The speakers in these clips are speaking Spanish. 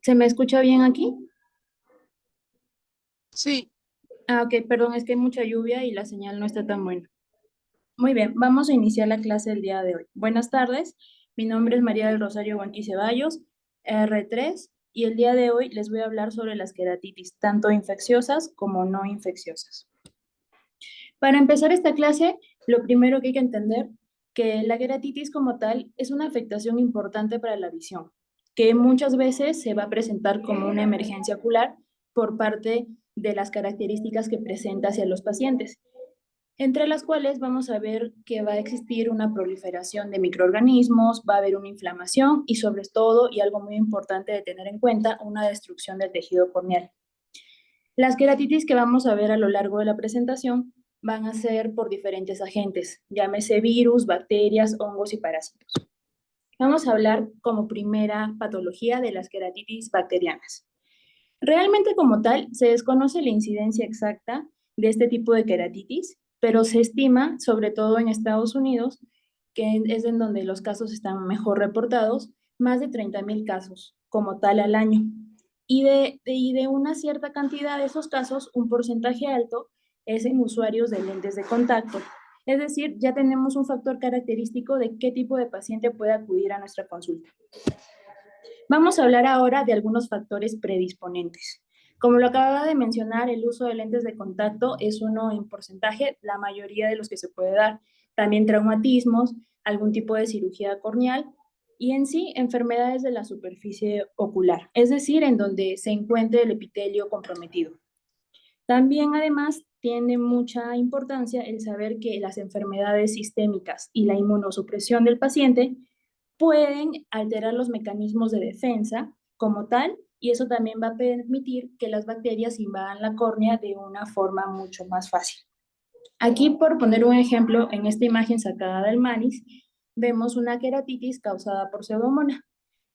¿Se me escucha bien aquí? Sí, Ah, ok, perdón, es que hay mucha lluvia y la señal no está tan buena. Muy bien, vamos a iniciar la clase del día de hoy. Buenas tardes, mi nombre es María del Rosario Huanqui Ceballos, R3, y el día de hoy les voy a hablar sobre las queratitis, tanto infecciosas como no infecciosas. Para empezar esta clase, lo primero que hay que entender que la queratitis como tal es una afectación importante para la visión, que muchas veces se va a presentar como una emergencia ocular por parte de las características que presenta hacia los pacientes, entre las cuales vamos a ver que va a existir una proliferación de microorganismos, va a haber una inflamación y sobre todo, y algo muy importante de tener en cuenta, una destrucción del tejido corneal. Las queratitis que vamos a ver a lo largo de la presentación van a ser por diferentes agentes, llámese virus, bacterias, hongos y parásitos. Vamos a hablar como primera patología de las queratitis bacterianas. Realmente como tal, se desconoce la incidencia exacta de este tipo de queratitis, pero se estima, sobre todo en Estados Unidos, que es en donde los casos están mejor reportados, más de 30,000 casos como tal al año. Y de una cierta cantidad de esos casos, un porcentaje alto es en usuarios de lentes de contacto. Es decir, ya tenemos un factor característico de qué tipo de paciente puede acudir a nuestra consulta. Vamos a hablar ahora de algunos factores predisponentes. Como lo acababa de mencionar, el uso de lentes de contacto es uno en porcentaje, la mayoría de los que se puede dar. También traumatismos, algún tipo de cirugía corneal y en sí enfermedades de la superficie ocular, es decir, en donde se encuentre el epitelio comprometido. También además tiene mucha importancia el saber que las enfermedades sistémicas y la inmunosupresión del paciente pueden alterar los mecanismos de defensa como tal, y eso también va a permitir que las bacterias invadan la córnea de una forma mucho más fácil. Aquí, por poner un ejemplo, en esta imagen sacada del manis, vemos una queratitis causada por pseudomonas.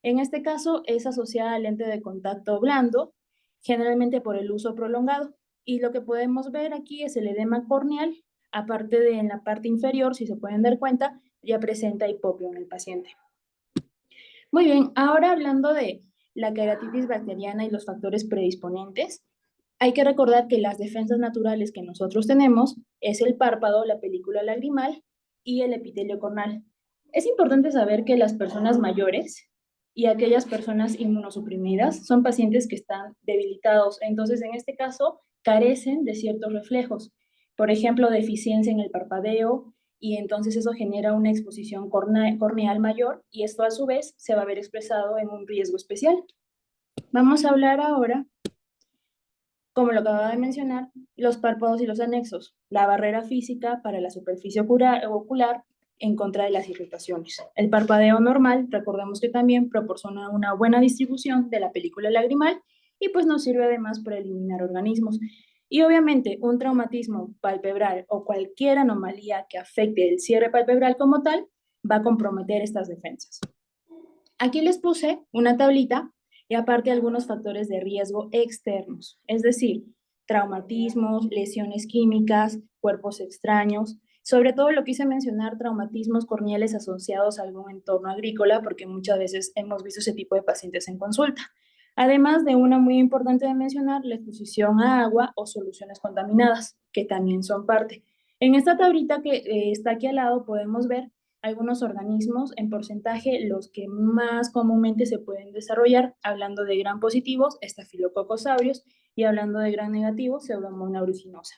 En este caso es asociada al lente de contacto blando, generalmente por el uso prolongado. Y lo que podemos ver aquí es el edema corneal, aparte de en la parte inferior, si se pueden dar cuenta, ya presenta hipopio en el paciente. Muy bien, ahora hablando de la queratitis bacteriana y los factores predisponentes, hay que recordar que las defensas naturales que nosotros tenemos es el párpado, la película lagrimal y el epitelio corneal. Es importante saber que las personas mayores y aquellas personas inmunosuprimidas son pacientes que están debilitados, entonces en este caso carecen de ciertos reflejos, por ejemplo, deficiencia en el parpadeo, y entonces eso genera una exposición corneal mayor y esto a su vez se va a ver expresado en un riesgo especial. Vamos a hablar ahora, como lo acababa de mencionar, los párpados y los anexos, la barrera física para la superficie ocular en contra de las irritaciones. El parpadeo normal, recordemos que también proporciona una buena distribución de la película lagrimal y pues nos sirve además para eliminar organismos. Y obviamente un traumatismo palpebral o cualquier anomalía que afecte el cierre palpebral como tal va a comprometer estas defensas. Aquí les puse una tablita y aparte algunos factores de riesgo externos, es decir, traumatismos, lesiones químicas, cuerpos extraños. Sobre todo lo quise mencionar traumatismos corneales asociados a algún entorno agrícola, porque muchas veces hemos visto ese tipo de pacientes en consulta. Además de una muy importante de mencionar, la exposición a agua o soluciones contaminadas, que también son parte. En esta tablita que está aquí al lado podemos ver algunos organismos en porcentaje, los que más comúnmente se pueden desarrollar, hablando de gram positivos, Staphylococcus aureus, y hablando de gram negativos, Pseudomonas aeruginosa.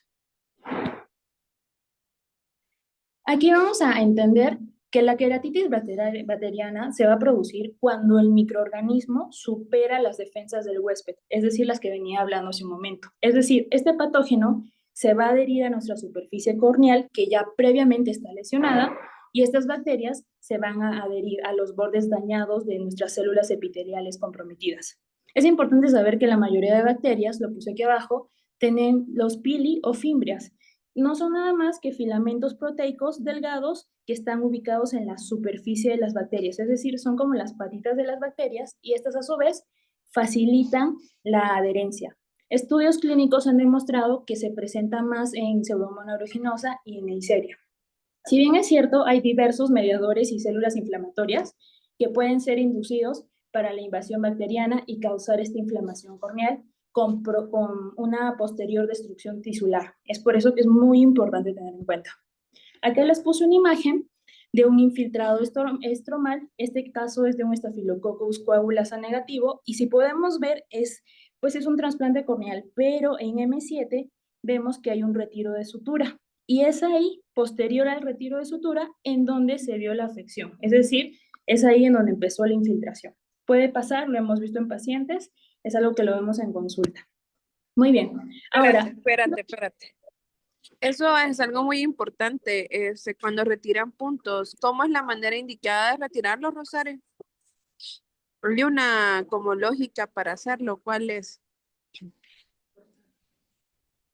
Aquí vamos a entender que la queratitis bacteriana se va a producir cuando el microorganismo supera las defensas del huésped, es decir, las que venía hablando hace un momento. Es decir, este patógeno se va a adherir a nuestra superficie corneal que ya previamente está lesionada y estas bacterias se van a adherir a los bordes dañados de nuestras células epiteliales comprometidas. Es importante saber que la mayoría de bacterias, lo puse aquí abajo, tienen los pili o fimbrias, no son nada más que filamentos proteicos delgados que están ubicados en la superficie de las bacterias, es decir, son como las patitas de las bacterias y estas a su vez facilitan la adherencia. Estudios clínicos han demostrado que se presenta más en Pseudomonas aeruginosa y en Neisseria. Si bien es cierto, hay diversos mediadores y células inflamatorias que pueden ser inducidos para la invasión bacteriana y causar esta inflamación corneal con una posterior destrucción tisular. Es por eso que es muy importante tener en cuenta. Acá les puse una imagen de un infiltrado estromal. Este caso es de un Staphylococcus coagulasa negativo y si podemos ver pues es un trasplante corneal, pero en M7 vemos que hay un retiro de sutura y es ahí, posterior al retiro de sutura, en donde se vio la afección. Es decir, es ahí en donde empezó la infiltración. Puede pasar, lo hemos visto en pacientes, es algo que lo vemos en consulta. Muy bien. Ahora, Espérate. Eso es algo muy importante, cuando retiran puntos. ¿Cómo es la manera indicada de retirarlos, Rosario? Hay una como lógica para hacerlo. ¿Cuál es?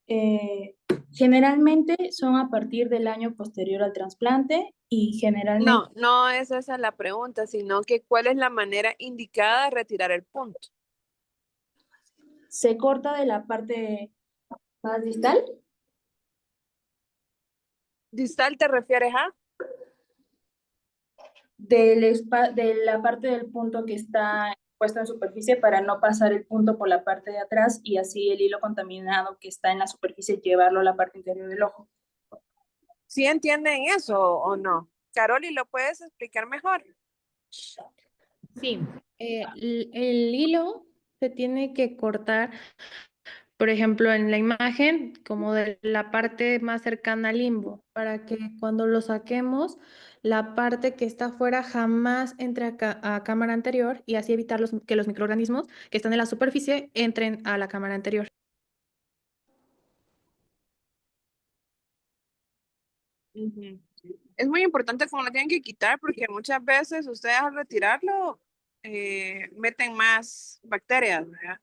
Eh, generalmente son a partir del año posterior al trasplante y generalmente No, no es esa la pregunta, sino que ¿cuál es la manera indicada de retirar el punto? se corta de la parte más distal. ¿Distal te refieres a? De la parte del punto que está puesto en superficie para no pasar el punto por la parte de atrás y así el hilo contaminado que está en la superficie llevarlo a la parte interior del ojo. ¿Sí entienden eso o no? Caroli, ¿lo puedes explicar mejor? Sí, el hilo se tiene que cortar, por ejemplo, en la imagen, como de la parte más cercana al limbo, para que cuando lo saquemos, la parte que está afuera jamás entre a cámara anterior y así evitar que los microorganismos que están en la superficie entren a la cámara anterior. Ujú. Es muy importante cómo lo tienen que quitar porque muchas veces ustedes al retirarlo meten más bacterias, ¿verdad?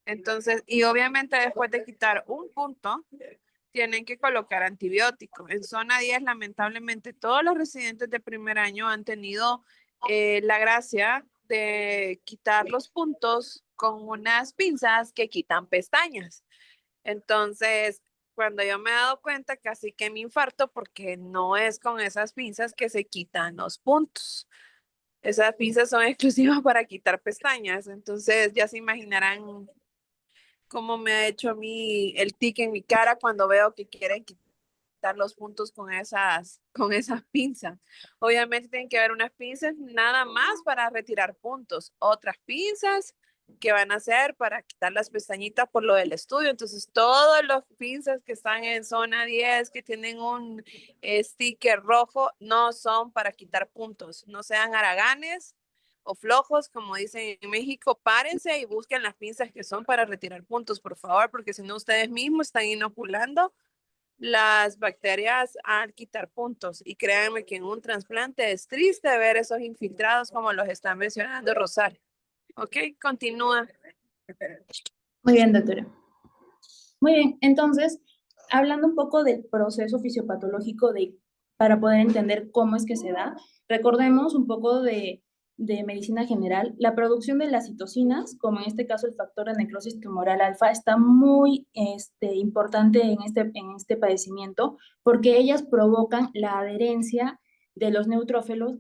Entonces, y obviamente después de quitar un punto, tienen que colocar antibiótico. En zona 10, lamentablemente, todos los residentes de primer año han tenido la gracia de quitar los puntos con unas pinzas que quitan pestañas. Entonces, cuando yo me he dado cuenta, casi que me infarto porque no es con esas pinzas que se quitan los puntos. Esas pinzas son exclusivas para quitar pestañas. Entonces, ya se imaginarán cómo me ha hecho a mí el tic en mi cara cuando veo que quieren quitar los puntos con esas pinzas. Obviamente tienen que haber unas pinzas nada más para retirar puntos, otras pinzas que van a ser para quitar las pestañitas por lo del estudio. Entonces, todos los pinzas que están en zona 10 que tienen un sticker rojo no son para quitar puntos. No sean haraganes o flojos, como dicen en México, párense y busquen las pinzas que son para retirar puntos, por favor, porque si no ustedes mismos están inoculando las bacterias al quitar puntos. Y créanme que en un trasplante es triste ver esos infiltrados como los está mencionando Rosario. Ok, continúa. Muy bien, doctora. Muy bien, entonces, hablando un poco del proceso fisiopatológico para poder entender cómo es que se da, recordemos un poco de medicina general. La producción de las citocinas, como en este caso el factor de necrosis tumoral alfa, está muy importante en este padecimiento porque ellas provocan la adherencia de los neutrófilos,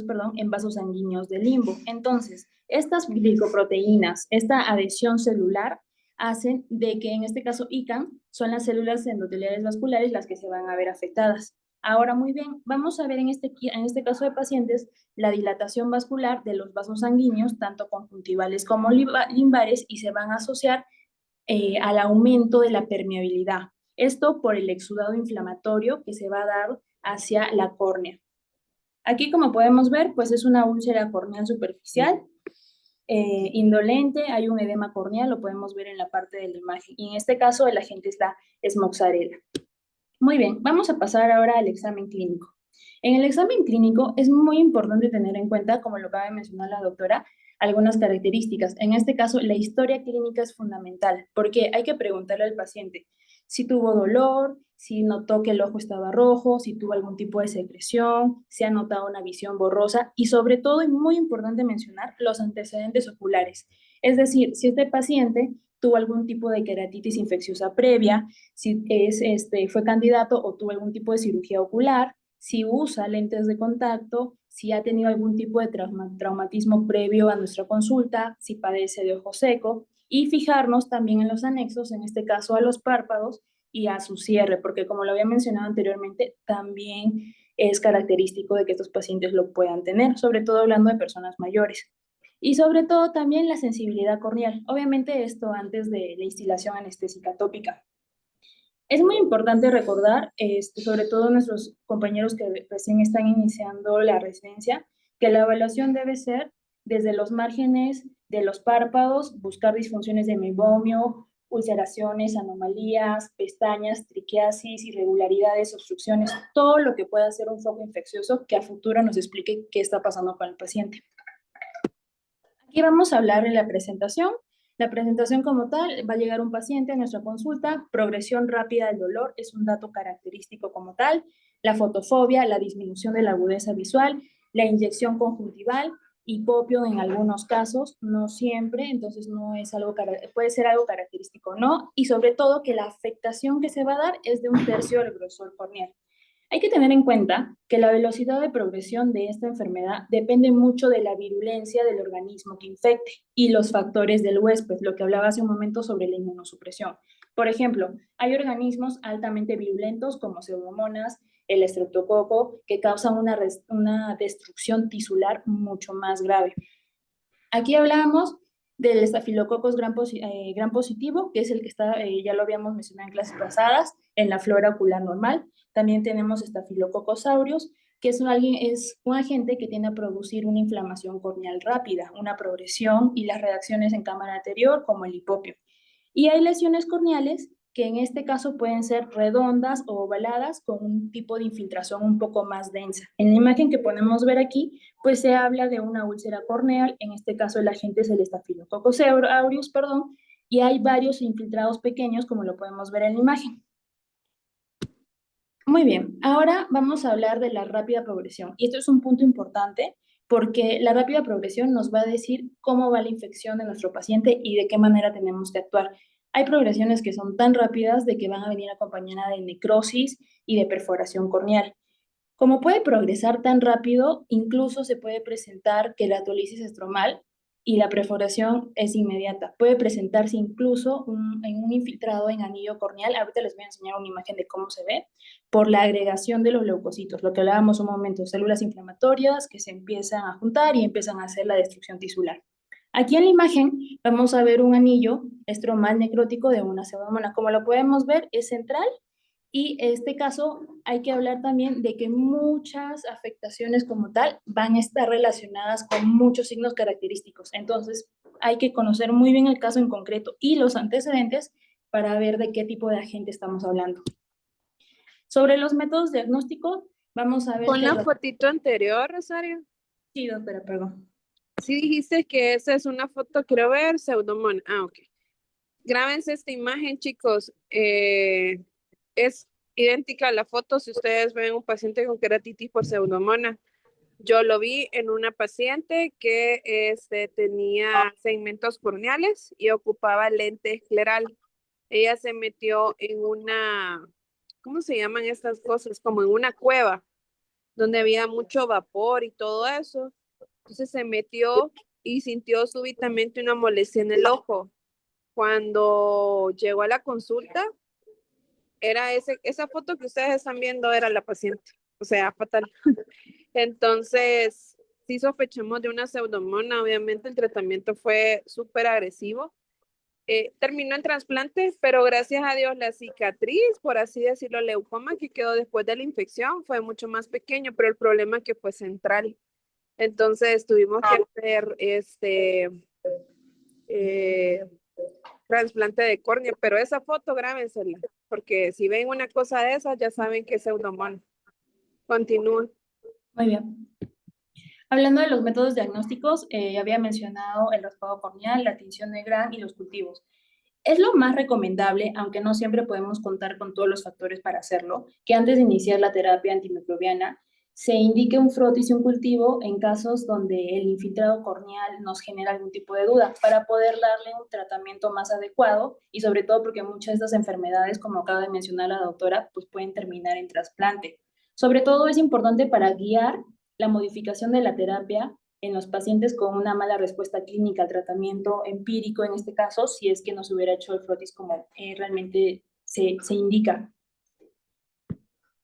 perdón, en vasos sanguíneos del limbo. Entonces, estas glicoproteínas, esta adhesión celular, hacen de que en este caso ICAM son las células endoteliales vasculares las que se van a ver afectadas. Ahora, muy bien, vamos a ver en este caso de pacientes la dilatación vascular de los vasos sanguíneos, tanto conjuntivales como limbares, y se van a asociar al aumento de la permeabilidad. Esto por el exudado inflamatorio que se va a dar hacia la córnea. Aquí, como podemos ver, pues es una úlcera corneal superficial indolente, hay un edema corneal, lo podemos ver en la parte de la imagen. Y en este caso, el agente es moxarela. Muy bien, vamos a pasar ahora al examen clínico. En el examen clínico es muy importante tener en cuenta, como lo acaba de mencionar la doctora, algunas características. En este caso, la historia clínica es fundamental porque hay que preguntarle al paciente si tuvo dolor, si notó que el ojo estaba rojo, si tuvo algún tipo de secreción, si ha notado una visión borrosa y sobre todo, y muy importante mencionar, los antecedentes oculares. Es decir, si este paciente tuvo algún tipo de queratitis infecciosa previa, si fue candidato o tuvo algún tipo de cirugía ocular, si usa lentes de contacto, si ha tenido algún tipo de traumatismo previo a nuestra consulta, si padece de ojo seco, y fijarnos también en los anexos, en este caso a los párpados y a su cierre, porque como lo había mencionado anteriormente, también es característico de que estos pacientes lo puedan tener, sobre todo hablando de personas mayores. Y sobre todo también la sensibilidad corneal. Obviamente esto antes de la instilación anestésica tópica. Es muy importante recordar, sobre todo nuestros compañeros que recién están iniciando la residencia, que la evaluación debe ser desde los márgenes de los párpados, buscar disfunciones de meiomio, ulceraciones, anomalías, pestañas, triquiasis, irregularidades, obstrucciones, todo lo que pueda ser un foco infeccioso que a futuro nos explique qué está pasando con el paciente. Aquí vamos a hablar de la presentación. La presentación como tal, va a llegar un paciente a nuestra consulta, progresión rápida del dolor es un dato característico como tal, la fotofobia, la disminución de la agudeza visual, la inyección conjuntival, hipopio en algunos casos, no siempre, entonces no es algo, puede ser algo característico, ¿no? Y sobre todo que la afectación que se va a dar es de 1/3 del grosor corneal. Hay que tener en cuenta que la velocidad de progresión de esta enfermedad depende mucho de la virulencia del organismo que infecte y los factores del huésped, lo que hablaba hace un momento sobre la inmunosupresión. Por ejemplo, hay organismos altamente virulentos como pseudomonas, el estreptococo, que causan una destrucción tisular mucho más grave. Aquí hablamos del estafilococos gran positivo, que es el que está, ya lo habíamos mencionado en clases pasadas, en la flora ocular normal. También tenemos estafilococos aureus, que es un agente que tiende a producir una inflamación corneal rápida, una progresión y las reacciones en cámara anterior, como el hipopio. Y hay lesiones corneales que en este caso pueden ser redondas o ovaladas con un tipo de infiltración un poco más densa. En la imagen que podemos ver aquí, pues se habla de una úlcera corneal, en este caso el agente es el Staphylococcus aureus, y hay varios infiltrados pequeños como lo podemos ver en la imagen. Muy bien, ahora vamos a hablar de la rápida progresión. Y esto es un punto importante porque la rápida progresión nos va a decir cómo va la infección de nuestro paciente y de qué manera tenemos que actuar. Hay progresiones que son tan rápidas de que van a venir acompañadas de necrosis y de perforación corneal. Como puede progresar tan rápido, incluso se puede presentar queratolisis estromal y la perforación es inmediata. Puede presentarse incluso en un infiltrado en anillo corneal. Ahorita les voy a enseñar una imagen de cómo se ve, por la agregación de los leucocitos, lo que hablábamos un momento, células inflamatorias que se empiezan a juntar y empiezan a hacer la destrucción tisular. Aquí en la imagen vamos a ver un anillo estromal necrótico de una pseudomona. Como lo podemos ver, es central y en este caso hay que hablar también de que muchas afectaciones como tal van a estar relacionadas con muchos signos característicos. Entonces hay que conocer muy bien el caso en concreto y los antecedentes para ver de qué tipo de agente estamos hablando. Sobre los métodos diagnósticos, vamos a ver Con que... la fotito anterior, Rosario. Sí, doctora, perdón. Sí dijiste que esa es una foto, quiero ver, pseudomon. Ah, ok. Grábense esta imagen, chicos. Es idéntica a la foto si ustedes ven un paciente con queratitis por pseudomona. Yo lo vi en una paciente que tenía segmentos corneales y ocupaba lente escleral. Ella se metió en una, ¿cómo se llaman estas cosas? Como en una cueva donde había mucho vapor y todo eso. Entonces se metió y sintió súbitamente una molestia en el ojo. Cuando llegó a la consulta, esa foto que ustedes están viendo era la paciente, o sea, fatal. Entonces, sí sospechamos de una pseudomona, obviamente el tratamiento fue súper agresivo. Terminó el trasplante, pero gracias a Dios la cicatriz, por así decirlo, leucoma que quedó después de la infección fue mucho más pequeño, pero el problema es que fue central. Entonces tuvimos que hacer eh, trasplante de córnea, pero esa foto grábensela, porque si ven una cosa de esas ya saben que es pseudomona. Continúa. Muy bien. Hablando de los métodos diagnósticos, había mencionado el raspado corneal, la tinción de Gran y los cultivos. Es lo más recomendable, aunque no siempre podemos contar con todos los factores para hacerlo, que antes de iniciar la terapia antimicrobiana se indique un frotis y un cultivo en casos donde el infiltrado corneal nos genera algún tipo de duda, para poder darle un tratamiento más adecuado y sobre todo porque muchas de estas enfermedades, como acaba de mencionar la doctora, pues pueden terminar en trasplante. Sobre todo es importante para guiar la modificación de la terapia en los pacientes con una mala respuesta clínica al tratamiento empírico, en este caso, si es que no se hubiera hecho el frotis como realmente se indica.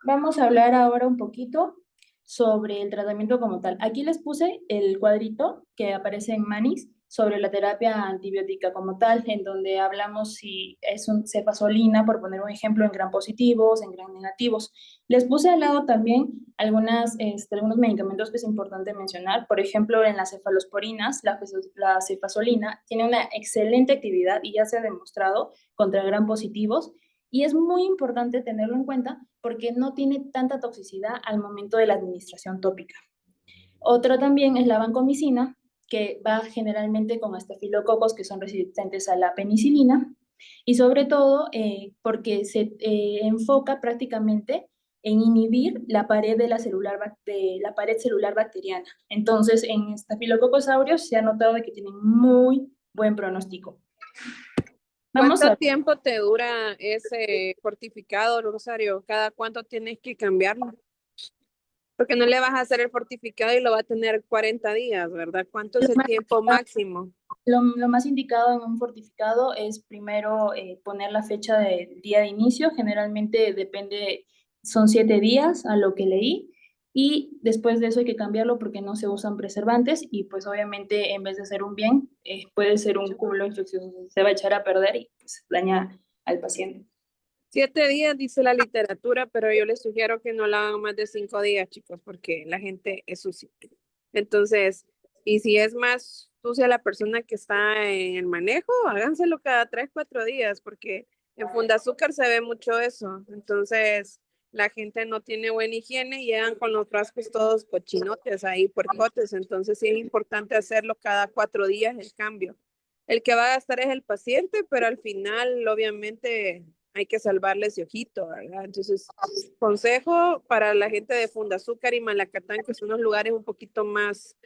Vamos a hablar ahora un poquito sobre el tratamiento como tal. Aquí les puse el cuadrito que aparece en Manis sobre la terapia antibiótica como tal, en donde hablamos si es un cefazolina, por poner un ejemplo, en gram positivos, en gram negativos. Les puse al lado también algunos medicamentos que es importante mencionar. Por ejemplo, en las cefalosporinas, la cefazolina tiene una excelente actividad y ya se ha demostrado contra gram positivos, y es muy importante tenerlo en cuenta porque no tiene tanta toxicidad al momento de la administración tópica. Otra también es la vancomicina, que va generalmente con estafilococos que son resistentes a la penicilina, y sobre todo porque se enfoca prácticamente en inhibir la pared la pared celular bacteriana. Entonces, en estafilococos aureus se ha notado que tienen muy buen pronóstico. Vamos ¿Cuánto a tiempo te dura ese fortificado, Rosario? ¿Cada cuánto tienes que cambiarlo? Porque no le vas a hacer el fortificado y lo va a tener 40 días, ¿verdad? ¿Cuánto es el tiempo máximo? Lo más indicado en un fortificado es primero poner la fecha de día de inicio, generalmente depende, son 7 días a lo que leí, y después de eso hay que cambiarlo porque no se usan preservantes y pues obviamente en vez de ser un bien, puede ser un cúmulo infeccioso, se va a echar a perder y pues, daña al paciente. 7 días dice la literatura, pero yo les sugiero que no lo hagan más de 5 días, chicos, porque la gente es sucia. Entonces, y si es más sucia la persona que está en el manejo, háganselo cada 3, 4 días, porque en Fundazúcar se ve mucho eso. Entonces, la gente no tiene buena higiene y llegan con los frascos todos cochinotes ahí, puercotes. Entonces, sí es importante hacerlo cada 4 días el cambio. El que va a gastar es el paciente, pero al final, obviamente, hay que salvarle ese ojito, ¿verdad? Entonces, consejo para la gente de Fundazúcar y Malacatán, que son unos lugares un poquito más,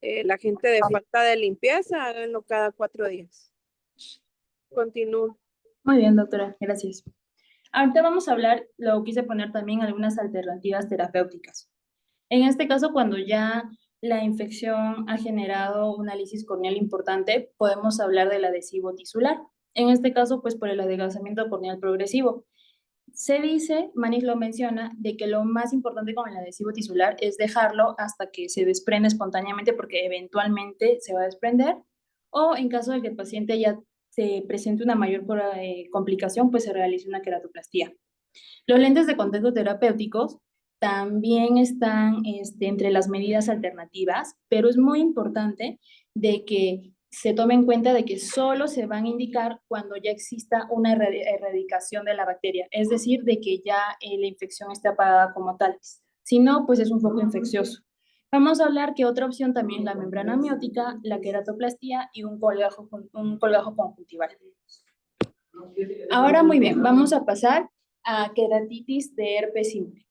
la gente de falta de limpieza, háganlo cada 4 días. Continúo. Muy bien, doctora, gracias. Ahorita vamos a hablar, lo quise poner también algunas alternativas terapéuticas. En este caso, cuando ya la infección ha generado una lisis corneal importante, podemos hablar del adhesivo tisular. En este caso, pues por el adelgazamiento corneal progresivo. Se dice, Manis lo menciona, de que lo más importante con el adhesivo tisular es dejarlo hasta que se desprende espontáneamente porque eventualmente se va a desprender, o en caso de que el paciente ya se presente una mayor complicación, pues se realice una queratoplastía. Los lentes de contacto terapéuticos también están entre las medidas alternativas, pero es muy importante de que se tome en cuenta de que solo se van a indicar cuando ya exista una erradicación de la bacteria, es decir, de que ya la infección esté apagada como tal. Si no, pues es un foco infeccioso. Vamos a hablar que otra opción también es la membrana amniótica, la queratoplastía y un colgajo conjuntival. Ahora, muy bien, vamos a pasar a queratitis de herpes simple.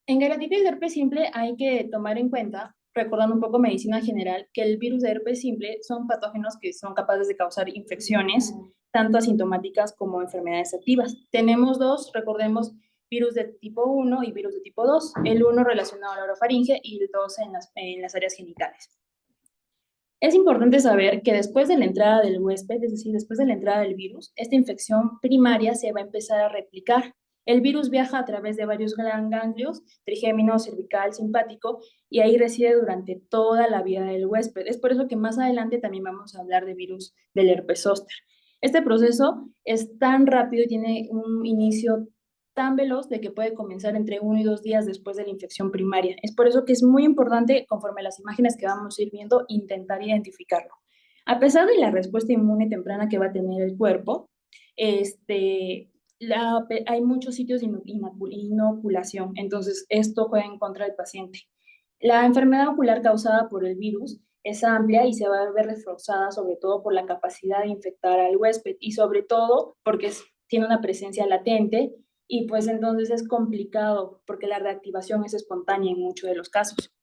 En queratitis de herpes simple hay que tomar en cuenta, recordando un poco medicina general, que el virus de herpes simple son patógenos que son capaces de causar infecciones, tanto asintomáticas como enfermedades activas. Tenemos dos, recordemos, virus de tipo 1 y virus de tipo 2, el 1 relacionado a la orofaringe y el 2 en las áreas genitales. Es importante saber que después de la entrada del huésped, es decir, después de la entrada del virus, esta infección primaria se va a empezar a replicar. El virus viaja a través de varios ganglios, trigémino, cervical, simpático, y ahí reside durante toda la vida del huésped. Es por eso que más adelante también vamos a hablar de virus del herpes zóster. Este proceso es tan rápido y tiene un inicio tan veloz de que puede comenzar entre 1 y 2 días después de la infección primaria. Es por eso que es muy importante, conforme a las imágenes que vamos a ir viendo, intentar identificarlo. A pesar de la respuesta inmune temprana que va a tener el cuerpo, hay muchos sitios de inoculación, entonces esto juega en contra del paciente. La enfermedad ocular causada por el virus es amplia y se va a ver reforzada sobre todo por la capacidad de infectar al huésped y sobre todo porque tiene una presencia latente, y pues entonces es complicado porque la reactivación es espontánea en muchos de los casos.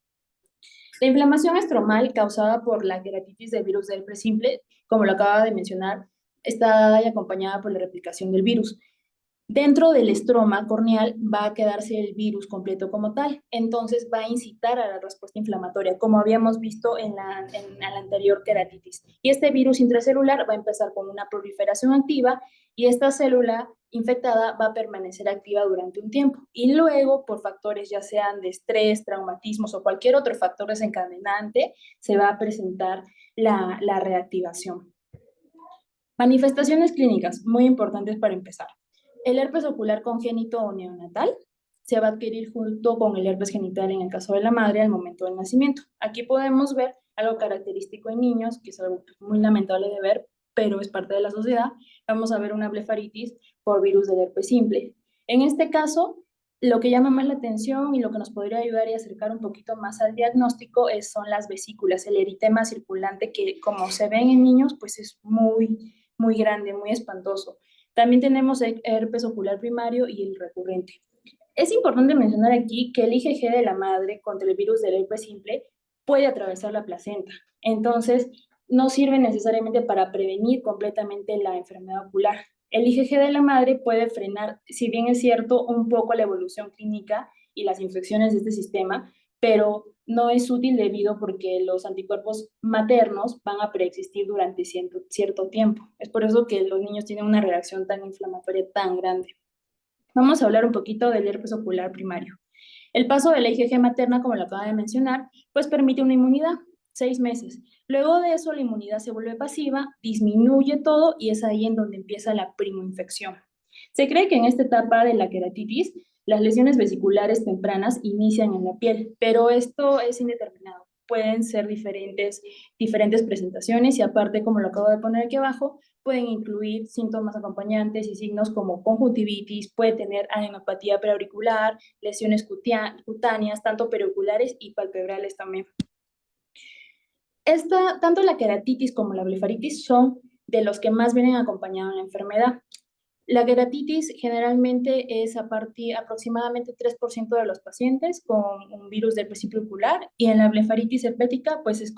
La inflamación estromal causada por la queratitis del virus del herpes simple, como lo acaba de mencionar, está dada y acompañada por la replicación del virus. Dentro del estroma corneal va a quedarse el virus completo como tal, entonces va a incitar a la respuesta inflamatoria, como habíamos visto en la anterior queratitis. Y este virus intracelular va a empezar con una proliferación activa y esta célula infectada va a permanecer activa durante un tiempo. Y luego, por factores ya sean de estrés, traumatismos o cualquier otro factor desencadenante, se va a presentar la reactivación. Manifestaciones clínicas, muy importantes para empezar. El herpes ocular congénito o neonatal se va a adquirir junto con el herpes genital en el caso de la madre al momento del nacimiento. Aquí podemos ver algo característico en niños, que es algo muy lamentable de ver, pero es parte de la sociedad. Vamos a ver una blefaritis por virus del herpes simple. En este caso, lo que llama más la atención y lo que nos podría ayudar y acercar un poquito más al diagnóstico son las vesículas, el eritema circulante que como se ven en niños, pues es muy grande, muy espantoso. También tenemos el herpes ocular primario y el recurrente. Es importante mencionar aquí que el IgG de la madre contra el virus del herpes simple puede atravesar la placenta. Entonces, no sirve necesariamente para prevenir completamente la enfermedad ocular. El IgG de la madre puede frenar, si bien es cierto, un poco la evolución clínica y las infecciones de este sistema, pero no es útil debido porque los anticuerpos maternos van a preexistir durante cierto tiempo. Es por eso que los niños tienen una reacción tan inflamatoria tan grande. Vamos a hablar un poquito del herpes ocular primario. El paso de la IgG materna, como lo acaba de mencionar, pues permite una inmunidad, 6 meses. Luego de eso, la inmunidad se vuelve pasiva, disminuye todo y es ahí en donde empieza la primoinfección. Se cree que en esta etapa de la queratitis, las lesiones vesiculares tempranas inician en la piel, pero esto es indeterminado. Pueden ser diferentes presentaciones y aparte, como lo acabo de poner aquí abajo, pueden incluir síntomas acompañantes y signos como conjuntivitis, puede tener adenopatía preauricular, lesiones cutáneas, tanto perioculares y palpebrales también. Tanto la queratitis como la blefaritis son de los que más vienen acompañados en la enfermedad. La queratitis generalmente es aproximadamente 3% de los pacientes con un virus del principio ocular y en la blefaritis herpética pues es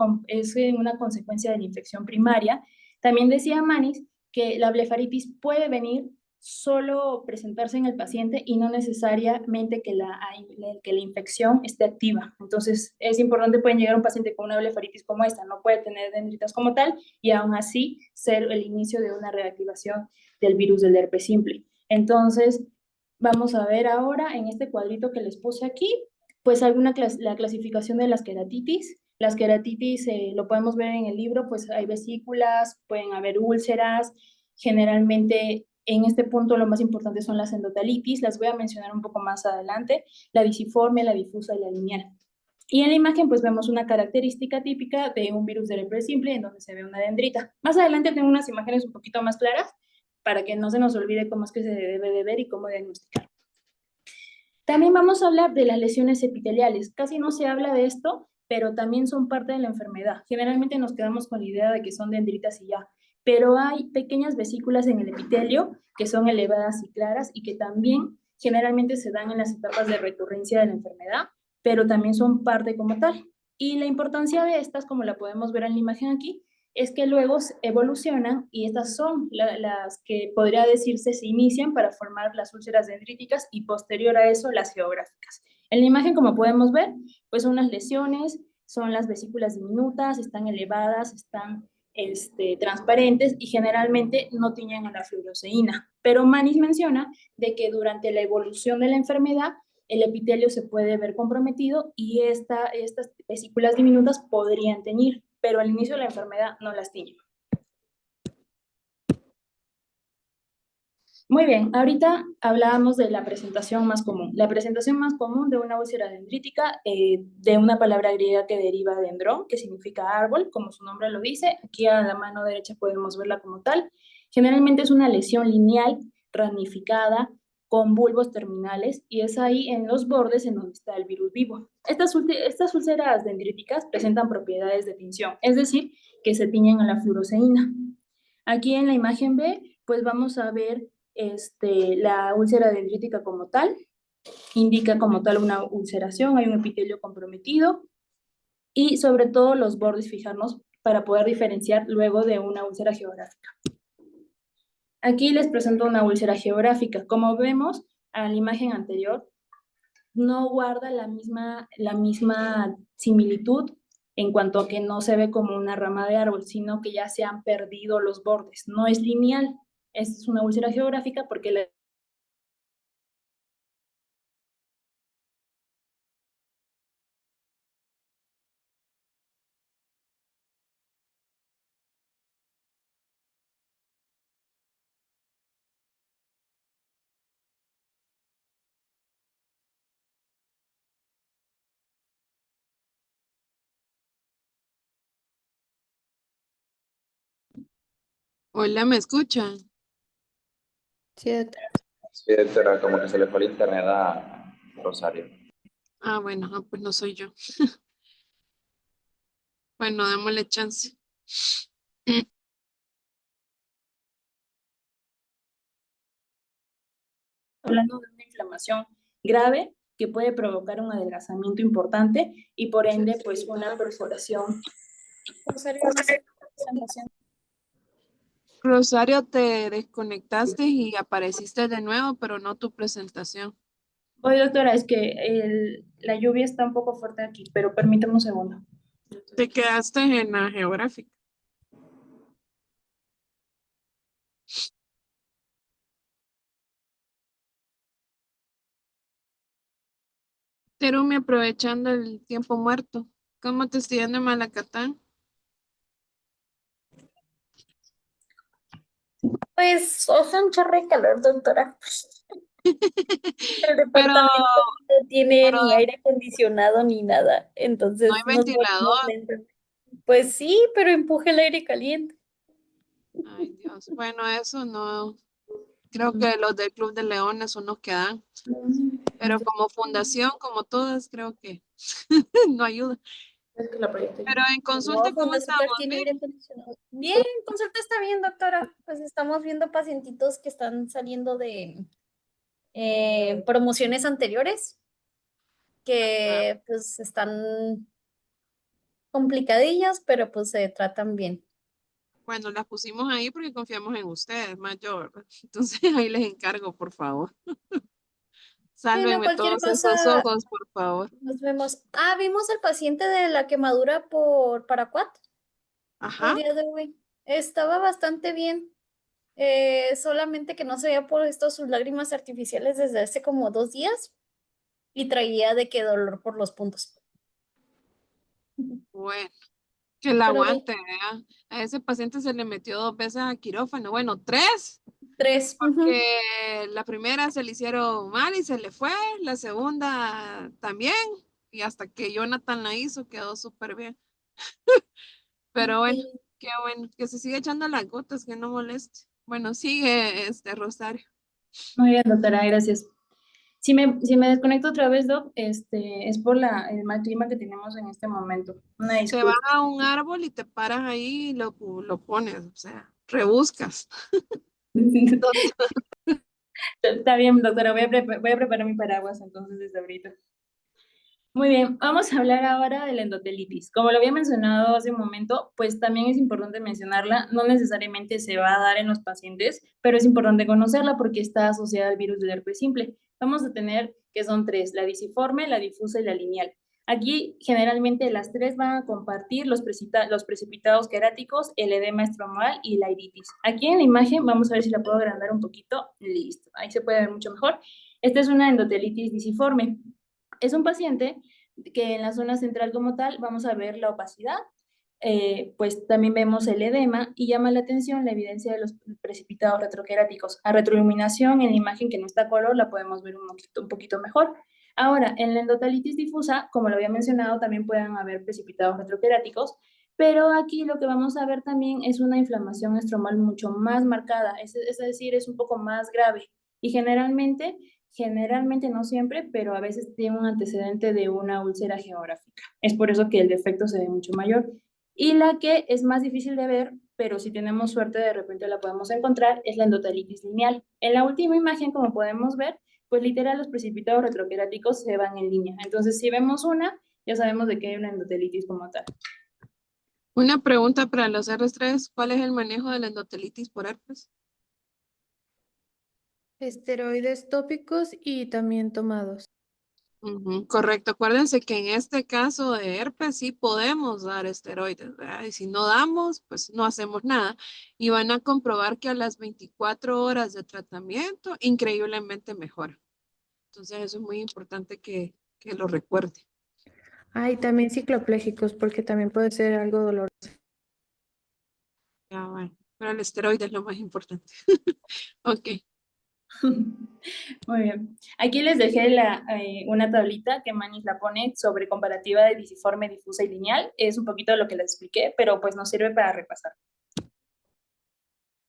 una consecuencia de la infección primaria. También decía Manis que la blefaritis puede venir solo presentarse en el paciente y no necesariamente que la infección esté activa. Entonces es importante, pueden llegar un paciente con una blefaritis como esta, no puede tener dendritas como tal y aún así ser el inicio de una reactivación del virus del herpes simple. Entonces, vamos a ver ahora en este cuadrito que les puse aquí, pues la clasificación de las queratitis. Las queratitis lo podemos ver en el libro, pues hay vesículas, pueden haber úlceras, generalmente en este punto lo más importante son las endotelitis, las voy a mencionar un poco más adelante, la visiforme, la difusa y la lineal. Y en la imagen pues vemos una característica típica de un virus del herpes simple en donde se ve una dendrita. Más adelante tengo unas imágenes un poquito más claras para que no se nos olvide cómo es que se debe de ver y cómo diagnosticar. También vamos a hablar de las lesiones epiteliales. Casi no se habla de esto, pero también son parte de la enfermedad. Generalmente nos quedamos con la idea de que son dendritas y ya, pero hay pequeñas vesículas en el epitelio que son elevadas y claras y que también generalmente se dan en las etapas de recurrencia de la enfermedad, pero también son parte como tal. Y la importancia de estas, como la podemos ver en la imagen aquí, es que luego evolucionan y estas son las que podría decirse se inician para formar las úlceras dendríticas y posterior a eso las geográficas. En la imagen, como podemos ver, pues son las lesiones, son las vesículas diminutas, están elevadas, están transparentes y generalmente no tiñen a la fluoresceína. Pero Manis menciona de que durante la evolución de la enfermedad el epitelio se puede ver comprometido y estas vesículas diminutas podrían teñir, pero al inicio de la enfermedad no las tiñen. Muy bien, ahorita hablábamos de la presentación más común. La presentación más común de una úlcera dendrítica, de una palabra griega que deriva de dendrón, que significa árbol, como su nombre lo dice. Aquí a la mano derecha podemos verla como tal. Generalmente es una lesión lineal, ramificada, con bulbos terminales, y es ahí en los bordes en donde está el virus vivo. Estas úlceras dendríticas presentan propiedades de tinción, es decir, que se tiñen a la fluoresceína. Aquí en la imagen B, pues vamos a ver la úlcera dendrítica como tal, indica como tal una ulceración, hay un epitelio comprometido y sobre todo los bordes, fijarnos para poder diferenciar luego de una úlcera geográfica. Aquí les presento una úlcera geográfica. Como vemos a la imagen anterior, no guarda la misma similitud en cuanto a que no se ve como una rama de árbol, sino que ya se han perdido los bordes. No es lineal. Es una úlcera geográfica porque la Hola, ¿me escuchan? Sí, doctora. Sí, doctora, como que se le fue el internet a Rosario. Ah, bueno, pues no soy yo. Bueno, démosle chance. hablando de una inflamación grave que puede provocar un adelgazamiento importante y por ende pues una perforación. Rosario, te desconectaste y apareciste de nuevo, pero no tu presentación. Oye, doctora, es que la lluvia está un poco fuerte aquí, pero permítame un segundo. Te quedaste en la geográfica. Terumi, aprovechando el tiempo muerto. ¿Cómo te estoy yendo en Malacatán? Pues hace un chorro de calor, doctora. El Pero departamento no tiene pero ni aire acondicionado ni nada, no hay entonces nos morimos ventilador. lento. Pues sí, pero empuje el aire caliente. Ay, Dios. Bueno, eso no. Creo que los del Club de Leones son los que dan. Pero como fundación, como todas, creo que no ayuda. Es que la proyecté yo. Pero en consulta, No, ¿cómo Fonda Super estamos? tiene Bien. aire acondicionado. Bien, consulta está bien, doctora. Pues estamos viendo pacientitos que están saliendo de promociones anteriores, Ah, que pues están complicadillas, pero pues se tratan bien. bueno, las pusimos ahí porque confiamos en ustedes, más yo, ¿verdad? Entonces ahí les encargo, por favor. Bueno, Sálvenme cualquier todos esos cosa, ojos, por favor. nos vemos. Ah, vimos al paciente de la quemadura por Paracuat el Ajá. día de hoy. Estaba bastante bien, solamente que no se había puesto sus lágrimas artificiales desde hace como 2 días y traía de que dolor por los puntos. Bueno, que la Pero bien, aguante, ¿verdad? A ese paciente se le metió 2 veces a quirófano. Bueno, 3. 3. Porque la primera se le hicieron mal y se le fue, la segunda también, y hasta que Jonathan la hizo quedó súper bien. Pero bueno, Sí. qué bueno, que se sigue echando las gotas, que no moleste. Bueno, sigue este Rosario. Muy bien, doctora, gracias. Si me desconecto otra vez, Doc, es por el mal clima que tenemos en este momento. Una Te vas disculpa. a un árbol y te paras ahí y lo pones, o sea, rebuscas. ¿Dónde? Está bien, doctora, voy a preparar mi paraguas entonces desde ahorita. Muy bien, vamos a hablar ahora de la endotelitis. Como lo había mencionado hace un momento, pues también es importante mencionarla. No necesariamente se va a dar en los pacientes, pero es importante conocerla porque está asociada al virus del herpes simple. Vamos a tener que son tres, la disiforme, la difusa y la lineal. Aquí generalmente las tres van a compartir los precipitados queráticos, el edema estromal y la iritis. Aquí en la imagen, vamos a ver si la puedo agrandar un poquito. Listo, ahí se puede ver mucho mejor. Esta es una endotelitis disiforme. Es un paciente que en la zona central como tal vamos a ver la opacidad, pues también vemos el edema y llama la atención la evidencia de los precipitados retroqueráticos. A retroiluminación en la imagen que no está a color la podemos ver un poquito mejor. Ahora, en la endotelitis difusa, como lo había mencionado, también pueden haber precipitados retroqueráticos, pero aquí lo que vamos a ver también es una inflamación estromal mucho más marcada, es decir, es un poco más grave y generalmente no siempre, pero a veces tiene un antecedente de una úlcera geográfica. Es por eso que el defecto se ve mucho mayor. Y la que es más difícil de ver, pero si tenemos suerte de repente la podemos encontrar, es la endotelitis lineal. En la última imagen, como podemos ver, pues literal los precipitados retroqueráticos se van en línea. Entonces, si vemos una, ya sabemos de que hay una endotelitis como tal. Una pregunta para los R3, ¿cuál es el manejo de la endotelitis por herpes? Esteroides tópicos y también tomados. Ujú, correcto. Acuérdense que en este caso de herpes sí podemos dar esteroides, ¿verdad? Y si no damos, pues no hacemos nada. Y van a comprobar que a las 24 horas de tratamiento, increíblemente mejora. Entonces eso es muy importante que lo recuerde. Ah, y también cicloplégicos, porque también puede ser algo doloroso. Ya, bueno, pero el esteroide es lo más importante. Ok. Muy bien. Aquí les dejé una tablita que Manis la pone sobre comparativa de lisiforme, difusa y lineal. Es un poquito de lo que les expliqué, pero pues nos sirve para repasar.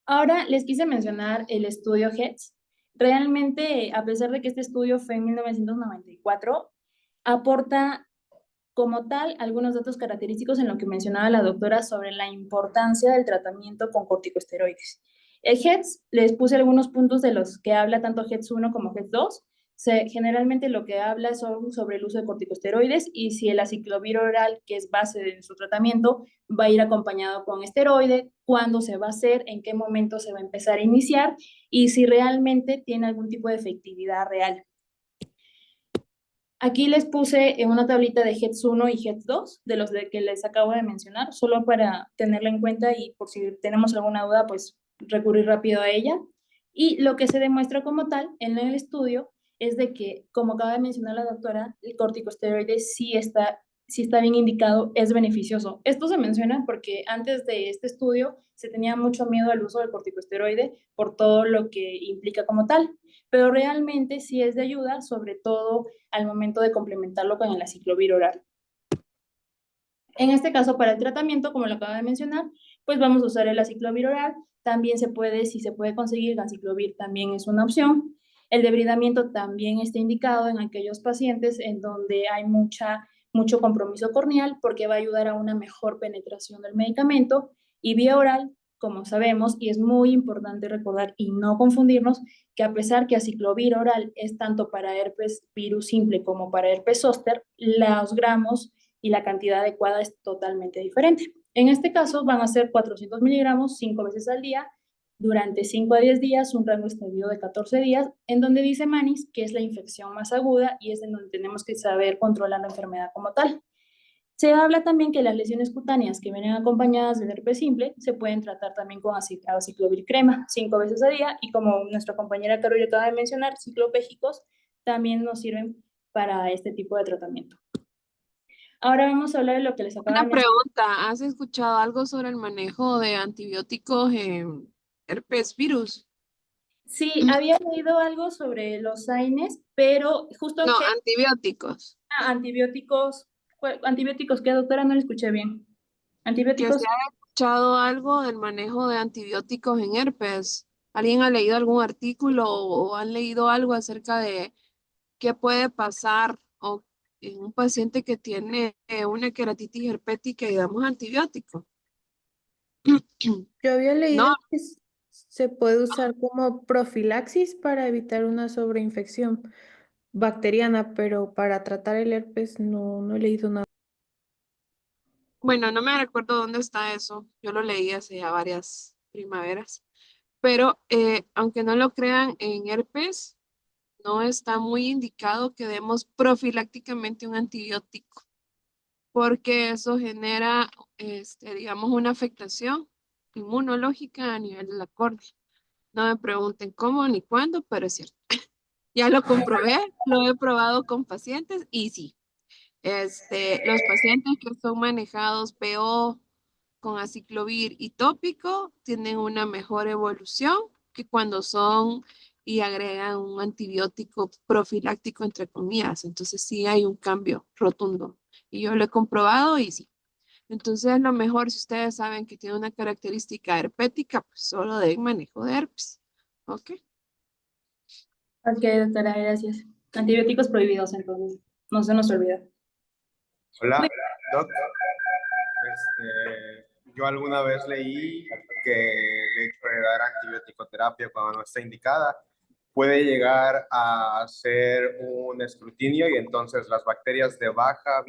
Ahora les quise mencionar el estudio HEADS. Realmente, a pesar de que este estudio fue en 1994, aporta como tal algunos datos característicos en lo que mencionaba la doctora sobre la importancia del tratamiento con corticosteroides. El HEADS, les puse algunos puntos de los que habla tanto HEADS 1 como HEADS 2. Generalmente lo que habla son sobre el uso de corticosteroides y si el aciclovir oral, que es base de nuestro tratamiento, va a ir acompañado con esteroide, cuándo se va a hacer, en qué momento se va a empezar a iniciar y si realmente tiene algún tipo de efectividad real. Aquí les puse en una tablita de HEADS 1 y HEADS 2, de los que les acabo de mencionar, solo para tenerla en cuenta y por si tenemos alguna duda, pues recurrir rápido a ella. Y lo que se demuestra como tal en el estudio es de que, como acaba de mencionar la doctora, el corticosteroide sí está bien indicado, es beneficioso. Esto se menciona porque antes de este estudio se tenía mucho miedo al uso del corticosteroide por todo lo que implica como tal, pero realmente sí es de ayuda, sobre todo al momento de complementarlo con el aciclovir oral. En este caso, para el tratamiento, como lo acabo de mencionar, pues vamos a usar el aciclovir oral. También se puede, si se puede conseguir, el aciclovir también es una opción. El debridamiento también está indicado en aquellos pacientes en donde hay mucho compromiso corneal porque va a ayudar a una mejor penetración del medicamento. Y vía oral, como sabemos, y es muy importante recordar y no confundirnos, que a pesar que aciclovir oral es tanto para herpes virus simple como para herpes zóster, los gramos y la cantidad adecuada es totalmente diferente. En este caso van a ser 400 miligramos 5 veces al día durante 5 a 10 días, un rango extendido de 14 días, en donde dice Manis que es la infección más aguda y es en donde tenemos que saber controlar la enfermedad como tal. Se habla también que las lesiones cutáneas que vienen acompañadas del herpes simple se pueden tratar también con aciclovir crema 5 veces a día y como nuestra compañera Carol acaba de mencionar, ciclopégicos también nos sirven para este tipo de tratamiento. Ahora vamos a hablar de lo que les acabo de Una mencionar. pregunta, ¿has escuchado algo sobre el manejo de antibióticos en herpes virus? Sí, había leído algo sobre los AINES, pero justo No, que antibióticos. antibióticos, ¿qué doctora? No le escuché bien. Que se Antibióticos. haya escuchado algo del manejo de antibióticos en herpes. ¿Alguien ha leído algún artículo o han leído algo acerca de qué puede pasar o en un paciente que tiene una queratitis herpética y damos antibióticos? Yo había No, leído que se puede usar como profilaxis para evitar una sobreinfección bacteriana, pero para tratar el herpes no he leído nada. bueno, no me recuerdo dónde está eso. Yo lo leí hace ya varias primaveras. Pero aunque no lo crean, en herpes no está muy indicado que demos profilácticamente un antibiótico, porque eso genera, digamos, una afectación inmunológica a nivel de la córnea. No me pregunten cómo ni cuándo, pero es cierto. Ya lo comprobé, lo he probado con pacientes y sí, los pacientes que son manejados PO con aciclovir y tópico tienen una mejor evolución que cuando son y agregan un antibiótico profiláctico entre comillas. Entonces sí hay un cambio rotundo. Y yo lo he comprobado y sí. Entonces lo mejor si ustedes saben que tiene una característica herpética, pues solo den manejo de herpes. ¿Ok? Ok, doctora, gracias. Antibióticos prohibidos, entonces. No se nos olvida. Hola, Doc. Yo alguna vez leí que el hecho de dar antibiótico-terapia cuando no está indicada puede llegar a ser un escrutinio y entonces las bacterias de baja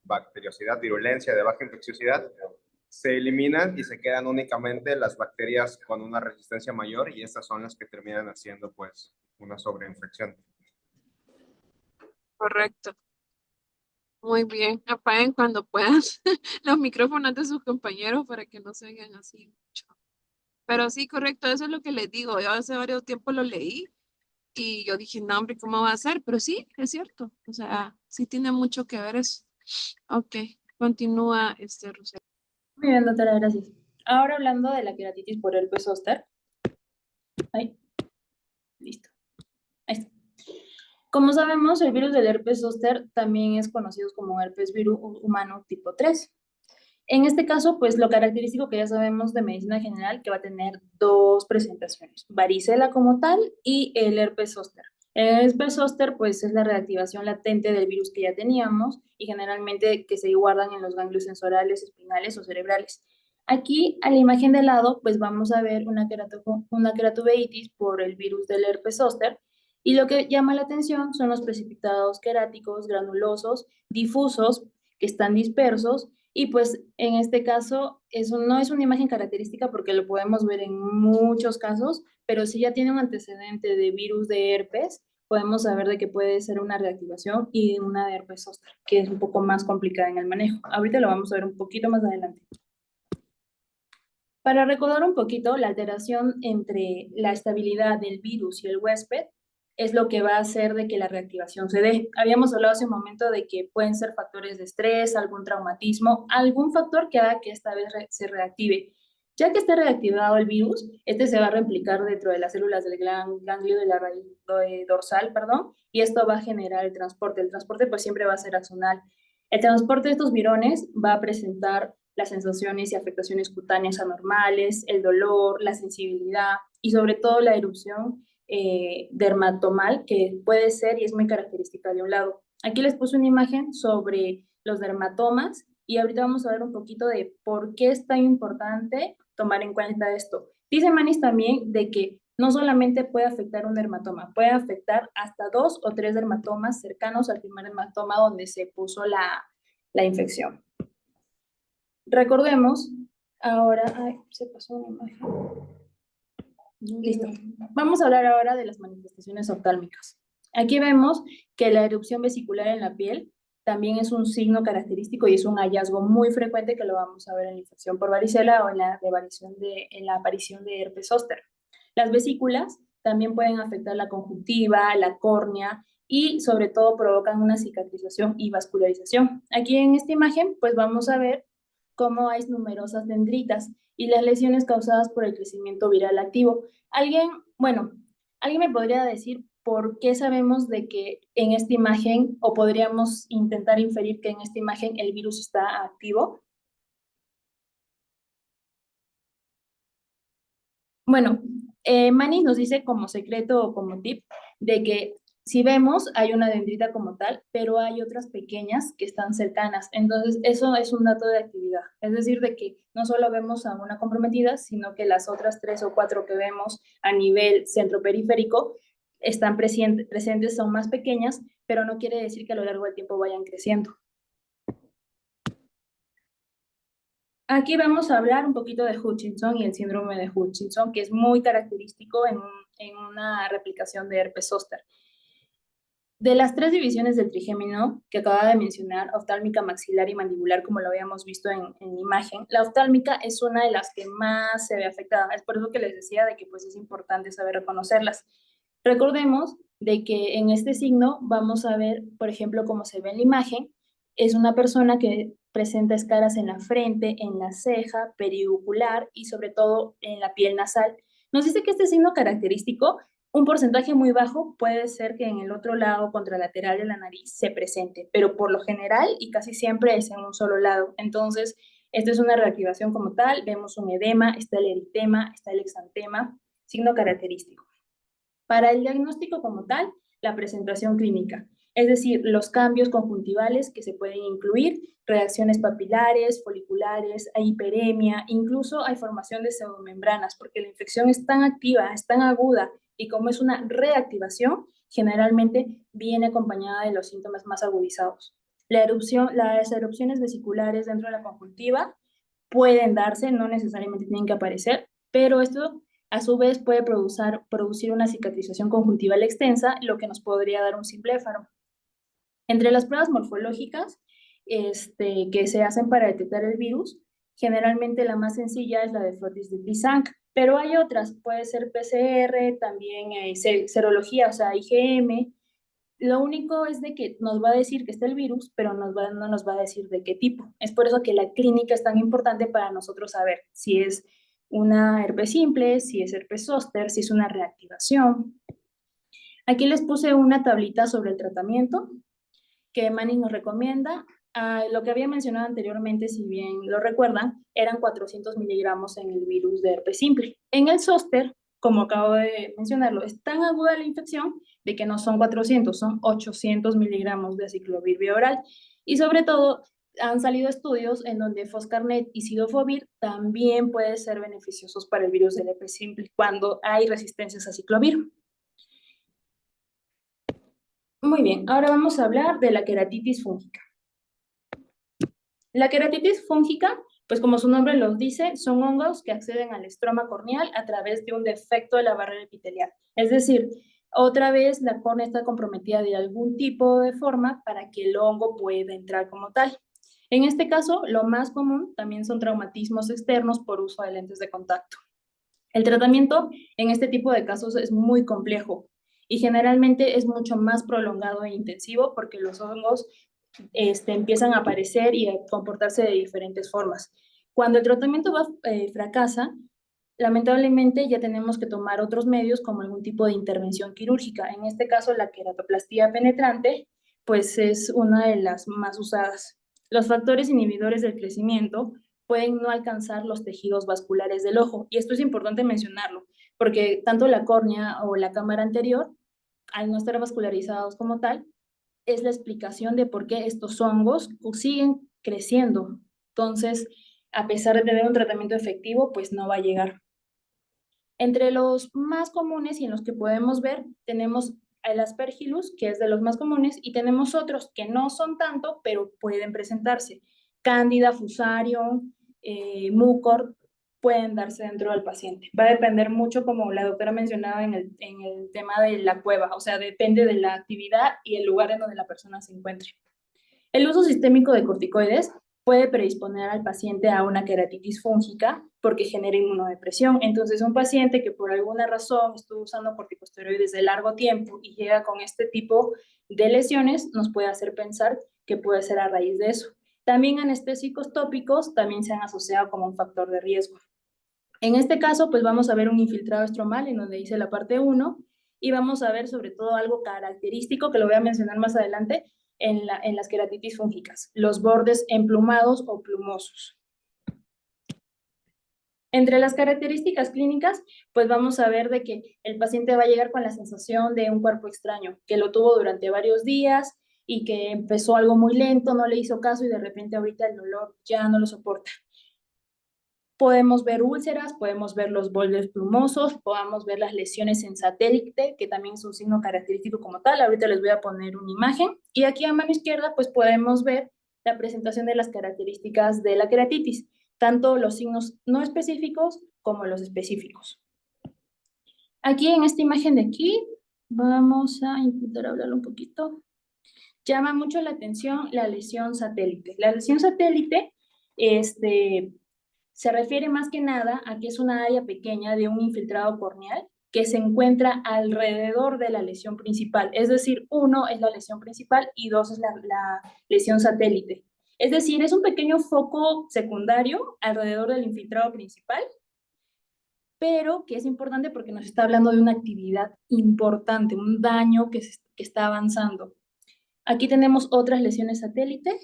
bacteriosidad, virulencia, de baja infecciosidad, se eliminan y se quedan únicamente las bacterias con una resistencia mayor y estas son las que terminan haciendo pues una sobreinfección. Correcto. Muy bien. Apaguen cuando puedan los micrófonos de sus compañeros para que no se oigan así mucho. Pero sí, correcto, eso es lo que les digo. Yo hace varios tiempos lo leí y yo dije, no, hombre, ¿cómo va a ser? Pero sí, es cierto. O sea, sí tiene mucho que ver eso. Ok, continúa, Rosario. Muy bien, doctora, gracias. Ahora hablando de la queratitis por herpes zóster. Ahí. Listo. Ahí está. Como sabemos, el virus del herpes zóster también es conocido como herpes virus humano tipo 3. En este caso, pues lo característico que ya sabemos de medicina general que va a tener dos presentaciones, varicela como tal y el herpes zóster. El herpes zóster, pues es la reactivación latente del virus que ya teníamos y generalmente que se guardan en los ganglios sensoriales, espinales o cerebrales. Aquí, a la imagen de lado, pues vamos a ver una queratuveitis por el virus del herpes zóster. Y lo que llama la atención son los precipitados queráticos, granulosos, difusos, que están dispersos. Y pues en este caso eso no es una imagen característica porque lo podemos ver en muchos casos, pero si ya tiene un antecedente de virus de herpes, podemos saber de que puede ser una reactivación y una de herpes zóster, que es un poco más complicada en el manejo. Ahorita lo vamos a ver un poquito más adelante. Para recordar un poquito, la alteración entre la estabilidad del virus y el huésped es lo que va a hacer de que la reactivación se dé. Habíamos hablado hace un momento de que pueden ser factores de estrés, algún traumatismo, algún factor que haga que esta vez se reactive. Ya que esté reactivado el virus, este se va a replicar dentro de las células del ganglio de la raíz dorsal, y esto va a generar el transporte. El transporte pues siempre va a ser axonal. El transporte de estos virones va a presentar las sensaciones y afectaciones cutáneas anormales, el dolor, la sensibilidad y sobre todo la erupción dermatomal que puede ser y es muy característica de un lado. Aquí les puse una imagen sobre los dermatomas y ahorita vamos a ver un poquito de por qué es tan importante tomar en cuenta esto. Dice Manis también de que no solamente puede afectar un dermatoma, puede afectar hasta 2 o 3 dermatomas cercanos al primer dermatoma donde se puso la infección. Recordemos, ahora, se pasó una imagen. Listo. Vamos a hablar ahora de las manifestaciones oftálmicas. Aquí vemos que la erupción vesicular en la piel también es un signo característico y es un hallazgo muy frecuente que lo vamos a ver en la infección por varicela o en la aparición de herpes zóster. Las vesículas también pueden afectar la conjuntiva, la córnea y sobre todo provocan una cicatrización y vascularización. Aquí en esta imagen pues vamos a ver cómo hay numerosas dendritas y las lesiones causadas por el crecimiento viral activo. ¿Alguien me podría decir por qué sabemos de que en esta imagen, o podríamos intentar inferir que en esta imagen el virus está activo? Bueno, Manny nos dice como secreto o como tip de que si vemos, hay una dendrita como tal, pero hay otras pequeñas que están cercanas. Entonces, eso es un dato de actividad. Es decir, de que no solo vemos a una comprometida, sino que las otras 3 o 4 que vemos a nivel centroperiférico están presentes, son más pequeñas, pero no quiere decir que a lo largo del tiempo vayan creciendo. Aquí vamos a hablar un poquito de Hutchinson y el síndrome de Hutchinson, que es muy característico en una replicación de herpes zóster. De las 3 divisiones del trigémino que acaba de mencionar, oftálmica, maxilar y mandibular, como lo habíamos visto en imagen, la oftálmica es una de las que más se ve afectada. Es por eso que les decía de que pues es importante saber reconocerlas. Recordemos de que en este signo vamos a ver, por ejemplo, cómo se ve en la imagen, es una persona que presenta escaras en la frente, en la ceja, periocular y sobre todo en la piel nasal. Nos dice que este signo característico, un porcentaje muy bajo, puede ser que en el otro lado contralateral de la nariz se presente, pero por lo general y casi siempre es en un solo lado. Entonces, esta es una reactivación como tal, vemos un edema, está el eritema, está el exantema, signo característico. Para el diagnóstico como tal, la presentación clínica, es decir, los cambios conjuntivales que se pueden incluir, reacciones papilares, foliculares, hay hiperemia, incluso hay formación de pseudomembranas, porque la infección es tan activa, es tan aguda, y como es una reactivación, generalmente viene acompañada de los síntomas más agudizados. Las erupciones vesiculares dentro de la conjuntiva pueden darse, no necesariamente tienen que aparecer, pero esto a su vez puede producir una cicatrización conjuntival extensa, lo que nos podría dar un simpléfaro. Entre las pruebas morfológicas que se hacen para detectar el virus, generalmente la más sencilla es la de Frotis de Pisanc, pero hay otras, puede ser PCR, también serología, o sea, IgM. Lo único es de que nos va a decir que está el virus, pero no nos va a decir de qué tipo. Es por eso que la clínica es tan importante para nosotros saber si es una herpes simple, si es herpes zóster, si es una reactivación. Aquí les puse una tablita sobre el tratamiento que Manning nos recomienda. Lo que había mencionado anteriormente, si bien lo recuerdan, eran 400 miligramos en el virus de herpes simple. En el zóster, como acabo de mencionarlo, es tan aguda la infección de que no son 400, son 800 miligramos de aciclovir vía oral. Y sobre todo, han salido estudios en donde Foscarnet y Cidofovir también pueden ser beneficiosos para el virus del herpes simple cuando hay resistencias a ciclovir. Muy bien, ahora vamos a hablar de la queratitis fúngica. La queratitis fúngica, pues como su nombre los dice, son hongos que acceden al estroma corneal a través de un defecto de la barrera epitelial. Es decir, otra vez la córnea está comprometida de algún tipo de forma para que el hongo pueda entrar como tal. En este caso, lo más común también son traumatismos externos por uso de lentes de contacto. El tratamiento en este tipo de casos es muy complejo y generalmente es mucho más prolongado e intensivo porque los hongos empiezan a aparecer y a comportarse de diferentes formas. Cuando el tratamiento fracasa, lamentablemente ya tenemos que tomar otros medios como algún tipo de intervención quirúrgica. En este caso, la queratoplastía penetrante, pues es una de las más usadas. Los factores inhibidores del crecimiento pueden no alcanzar los tejidos vasculares del ojo. Y esto es importante mencionarlo, porque tanto la córnea o la cámara anterior, al no estar vascularizados como tal, es la explicación de por qué estos hongos siguen creciendo. Entonces, a pesar de tener un tratamiento efectivo, pues no va a llegar. Entre los más comunes y en los que podemos ver, tenemos el Aspergillus, que es de los más comunes, y tenemos otros que no son tanto, pero pueden presentarse. Cándida, Fusarium, Mucor, pueden darse dentro del paciente. Va a depender mucho, como la doctora mencionaba en el tema de la cueva, o sea, depende de la actividad y el lugar en donde la persona se encuentre. El uso sistémico de corticoides puede predisponer al paciente a una queratitis fúngica porque genera inmunodepresión. Entonces, un paciente que por alguna razón estuvo usando corticosteroides de largo tiempo y llega con este tipo de lesiones, nos puede hacer pensar que puede ser a raíz de eso. También anestésicos tópicos también se han asociado como un factor de riesgo. En este caso, pues vamos a ver un infiltrado estromal en donde dice la parte 1 y vamos a ver sobre todo algo característico que lo voy a mencionar más adelante en las queratitis fúngicas, los bordes emplumados o plumosos. Entre las características clínicas, pues vamos a ver de que el paciente va a llegar con la sensación de un cuerpo extraño, que lo tuvo durante varios días y que empezó algo muy lento, no le hizo caso y de repente ahorita el dolor ya no lo soporta. Podemos ver úlceras, podemos ver los bordes plumosos, podemos ver las lesiones en satélite, que también es un signo característico como tal. Ahorita les voy a poner una imagen. Y aquí a mano izquierda, pues podemos ver la presentación de las características de la queratitis, tanto los signos no específicos como los específicos. Aquí en esta imagen de aquí, vamos a intentar hablar un poquito. Llama mucho la atención la lesión satélite. La lesión satélite, se refiere más que nada a que es una área pequeña de un infiltrado corneal que se encuentra alrededor de la lesión principal. Es decir, 1 es la lesión principal y 2 es la lesión satélite. Es decir, es un pequeño foco secundario alrededor del infiltrado principal, pero que es importante porque nos está hablando de una actividad importante, un daño que está avanzando. Aquí tenemos otras lesiones satélite,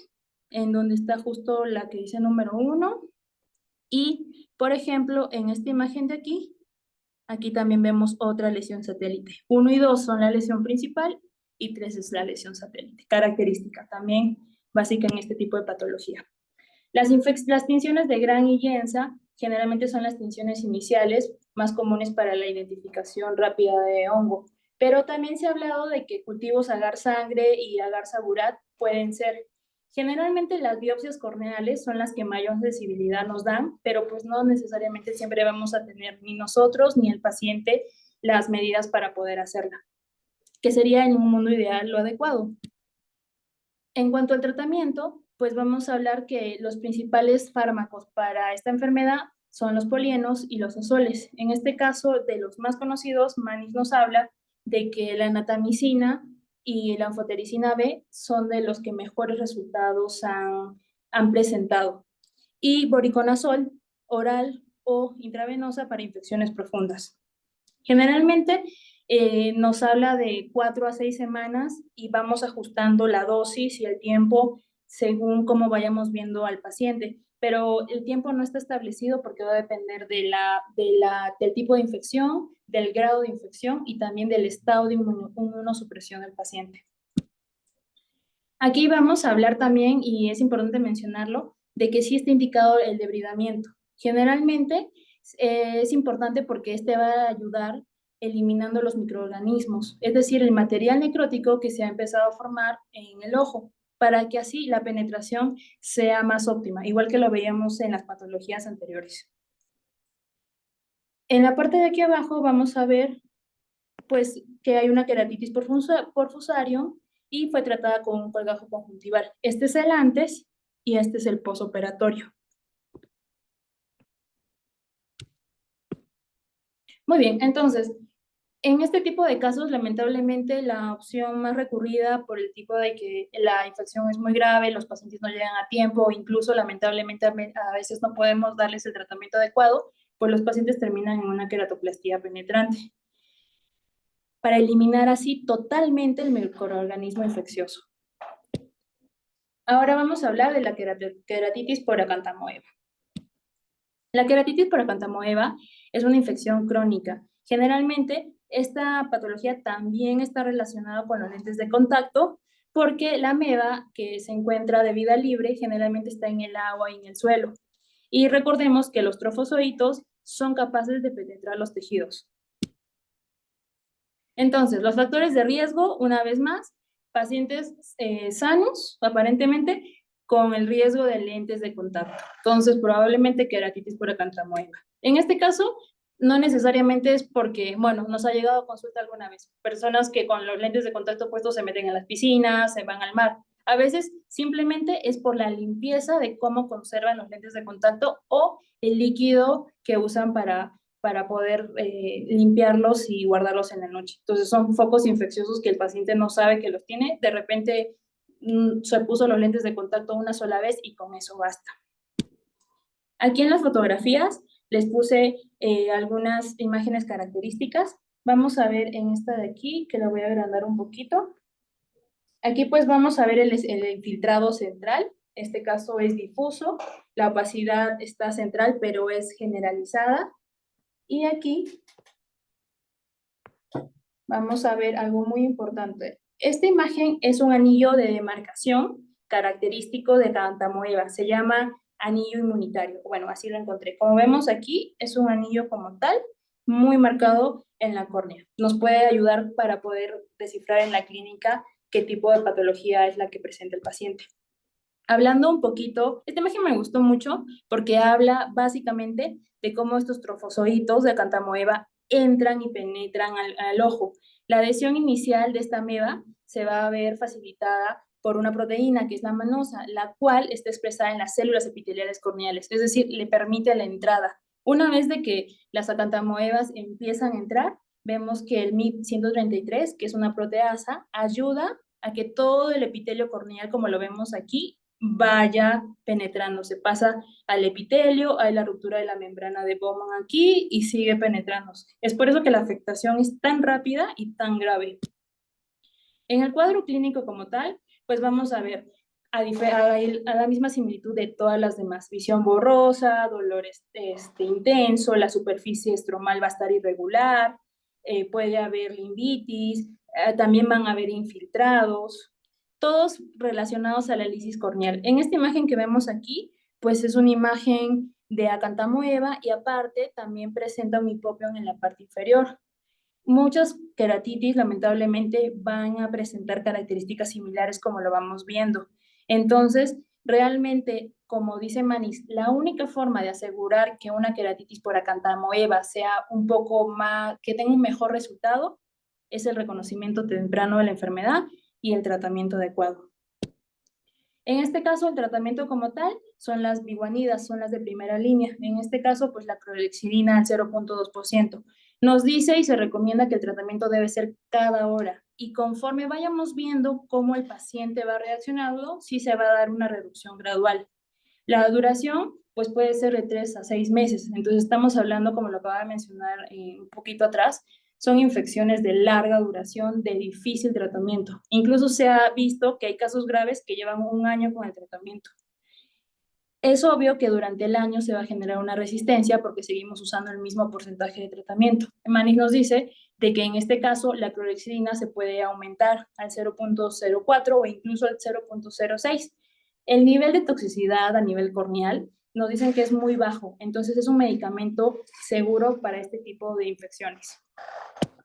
en donde está justo la que dice número 1. Y, por ejemplo, en esta imagen de aquí también vemos otra lesión satélite. 1 y 2 son la lesión principal y 3 es la lesión satélite. Característica también básica en este tipo de patología. Las tinciones de Gran y Yensa generalmente son las tinciones iniciales más comunes para la identificación rápida de hongo, pero también se ha hablado de que cultivos agar sangre y agar saburat pueden ser. Generalmente las biopsias corneales son las que mayor sensibilidad nos dan, pero pues no necesariamente siempre vamos a tener ni nosotros ni el paciente las medidas para poder hacerla, que sería en un mundo ideal lo adecuado. En cuanto al tratamiento, pues vamos a hablar que los principales fármacos para esta enfermedad son los polienos y los azoles. En este caso, de los más conocidos, Manis nos habla de que la natamicina y la anfotericina B son de los que mejores resultados han presentado. Y voriconazol, oral o intravenosa para infecciones profundas. Generalmente nos habla de 4 a 6 semanas y vamos ajustando la dosis y el tiempo según cómo vayamos viendo al paciente, pero el tiempo no está establecido porque va a depender del tipo de infección, del grado de infección y también del estado de inmunosupresión del paciente. Aquí vamos a hablar también, y es importante mencionarlo, de que sí está indicado el debridamiento. Generalmente es importante porque este va a ayudar eliminando los microorganismos, es decir, el material necrótico que se ha empezado a formar en el ojo, para que así la penetración sea más óptima, igual que lo veíamos en las patologías anteriores. En la parte de aquí abajo vamos a ver pues que hay una queratitis por fusarium y fue tratada con un colgajo conjuntival. Este es el antes y este es el posoperatorio. Muy bien, entonces, en este tipo de casos, lamentablemente, la opción más recurrida por el tipo de que la infección es muy grave, los pacientes no llegan a tiempo, o incluso, lamentablemente, a veces no podemos darles el tratamiento adecuado, pues los pacientes terminan en una queratoplastía penetrante, para eliminar así totalmente el microorganismo infeccioso. Ahora vamos a hablar de la queratitis por acantamoeba. La queratitis por acantamoeba es una infección crónica. Generalmente, esta patología también está relacionada con los lentes de contacto porque la ameba que se encuentra de vida libre generalmente está en el agua y en el suelo. Y recordemos que los trofozoitos son capaces de penetrar los tejidos. Entonces, los factores de riesgo, una vez más, pacientes sanos, aparentemente, con el riesgo de lentes de contacto. Entonces, probablemente queratitis por acantamoeba. En este caso, no necesariamente es porque, bueno, nos ha llegado a consulta alguna vez, personas que con los lentes de contacto puestos se meten a las piscinas, se van al mar. A veces simplemente es por la limpieza de cómo conservan los lentes de contacto o el líquido que usan para poder limpiarlos y guardarlos en la noche. Entonces son focos infecciosos que el paciente no sabe que los tiene, de repente se puso los lentes de contacto una sola vez y con eso basta. Aquí en las fotografías les puse algunas imágenes características. Vamos a ver en esta de aquí, que la voy a agrandar un poquito. Aquí pues vamos a ver el infiltrado central. Este caso es difuso, la opacidad está central pero es generalizada. Y aquí vamos a ver algo muy importante. Esta imagen es un anillo de demarcación característico de acantamoeba. Se llama anillo inmunitario. Bueno, así lo encontré. Como vemos aquí, es un anillo como tal, muy marcado en la córnea. Nos puede ayudar para poder descifrar en la clínica qué tipo de patología es la que presenta el paciente. Hablando un poquito, esta imagen me gustó mucho porque habla básicamente de cómo estos trofozoitos de acantamoeba entran y penetran al ojo. La adhesión inicial de esta ameba se va a ver facilitada por una proteína que es la manosa, la cual está expresada en las células epiteliales corneales, es decir, le permite la entrada. Una vez de que las acantamoebas empiezan a entrar, vemos que el MIP-133, que es una proteasa, ayuda a que todo el epitelio corneal, como lo vemos aquí, vaya penetrando, se pasa al epitelio, hay la ruptura de la membrana de Bowman aquí y sigue penetrándose. Es por eso que la afectación es tan rápida y tan grave. En el cuadro clínico como tal, pues vamos a ver a la misma similitud de todas las demás. Visión borrosa, dolor intenso, la superficie estromal va a estar irregular, puede haber limbitis, también van a haber infiltrados, todos relacionados a la lisis corneal. En esta imagen que vemos aquí, pues es una imagen de acantamoeba y aparte también presenta un hipopion en la parte inferior. Muchas queratitis lamentablemente van a presentar características similares como lo vamos viendo. Entonces, realmente, como dice Manis, la única forma de asegurar que una queratitis por acantamoeba sea un poco más, que tenga un mejor resultado, es el reconocimiento temprano de la enfermedad y el tratamiento adecuado. En este caso, el tratamiento como tal son las biguanidas, son las de primera línea. En este caso, pues la clorhexidina al 0.2%. Nos dice y se recomienda que el tratamiento debe ser cada hora. Y conforme vayamos viendo cómo el paciente va reaccionando, sí se va a dar una reducción gradual. La duración, pues puede ser de 3 a 6 meses. Entonces estamos hablando, como lo acaba de mencionar un poquito atrás, son infecciones de larga duración, de difícil tratamiento. Incluso se ha visto que hay casos graves que llevan 1 año con el tratamiento. Es obvio que durante el año se va a generar una resistencia porque seguimos usando el mismo porcentaje de tratamiento. Manis nos dice de que en este caso la clorhexidina se puede aumentar al 0.04 o incluso al 0.06. El nivel de toxicidad a nivel corneal nos dicen que es muy bajo, entonces es un medicamento seguro para este tipo de infecciones.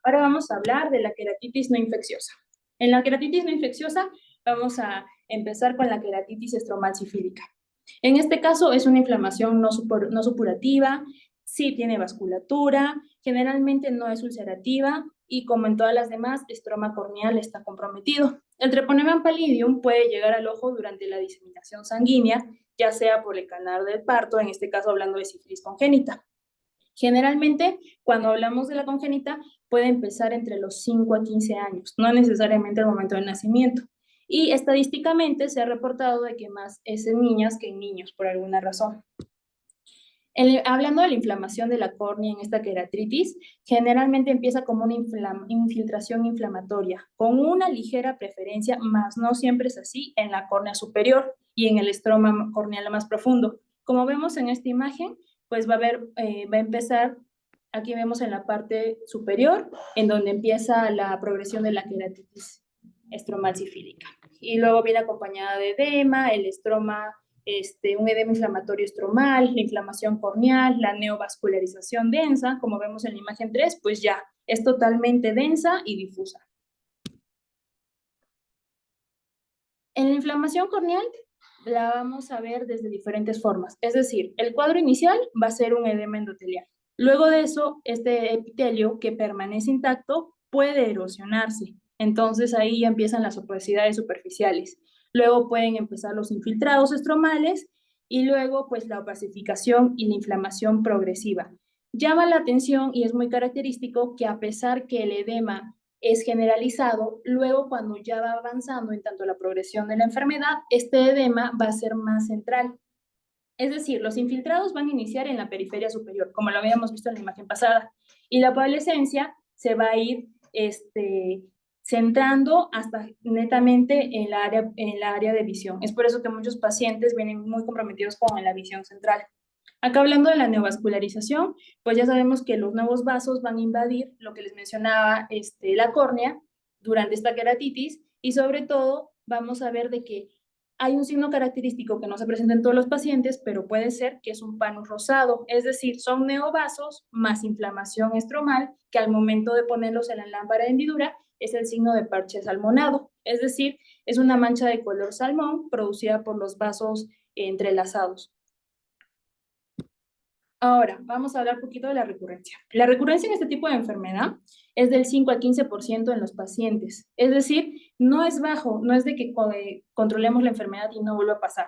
Ahora vamos a hablar de la queratitis no infecciosa. En la queratitis no infecciosa vamos a empezar con la queratitis estromal sifílica. En este caso es una inflamación no supurativa, sí tiene vasculatura, generalmente no es ulcerativa y como en todas las demás, estroma corneal está comprometido. El Treponema pallidum puede llegar al ojo durante la diseminación sanguínea, ya sea por el canal del parto, en este caso hablando de sífilis congénita. Generalmente, cuando hablamos de la congénita, puede empezar entre los 5 a 15 años, no necesariamente al momento del nacimiento. Y estadísticamente se ha reportado de que más es en niñas que en niños, por alguna razón. Hablando de la inflamación de la córnea en esta queratritis, generalmente empieza como una infiltración inflamatoria, con una ligera preferencia, más no siempre es así, en la córnea superior y en el estroma corneal más profundo. Como vemos en esta imagen, pues va a empezar, aquí vemos en la parte superior, en donde empieza la progresión de la queratitis estromal sifílica. Y luego viene acompañada de edema, el estroma, un edema inflamatorio estromal, la inflamación corneal, la neovascularización densa, como vemos en la imagen 3, pues ya es totalmente densa y difusa. En la inflamación corneal la vamos a ver desde diferentes formas, es decir, el cuadro inicial va a ser un edema endotelial. Luego de eso, este epitelio que permanece intacto puede erosionarse, entonces ahí ya empiezan las opacidades superficiales. Luego pueden empezar los infiltrados estromales y luego pues la opacificación y la inflamación progresiva. Llama la atención y es muy característico que a pesar que el edema es generalizado, luego cuando ya va avanzando en tanto la progresión de la enfermedad, este edema va a ser más central. Es decir, los infiltrados van a iniciar en la periferia superior, como lo habíamos visto en la imagen pasada, y la palescencia se va a ir centrando hasta netamente en la área de visión. Es por eso que muchos pacientes vienen muy comprometidos con la visión central. Acá hablando de la neovascularización, pues ya sabemos que los nuevos vasos van a invadir lo que les mencionaba la córnea durante esta queratitis y sobre todo vamos a ver de que hay un signo característico que no se presenta en todos los pacientes, pero puede ser que es un panus rosado, es decir, son neovasos más inflamación estromal que al momento de ponerlos en la lámpara de hendidura es el signo de parche salmonado, es decir, es una mancha de color salmón producida por los vasos entrelazados. Ahora, vamos a hablar un poquito de la recurrencia. La recurrencia en este tipo de enfermedad es del 5 al 15% en los pacientes. Es decir, no es bajo, no es de que controlemos la enfermedad y no vuelva a pasar.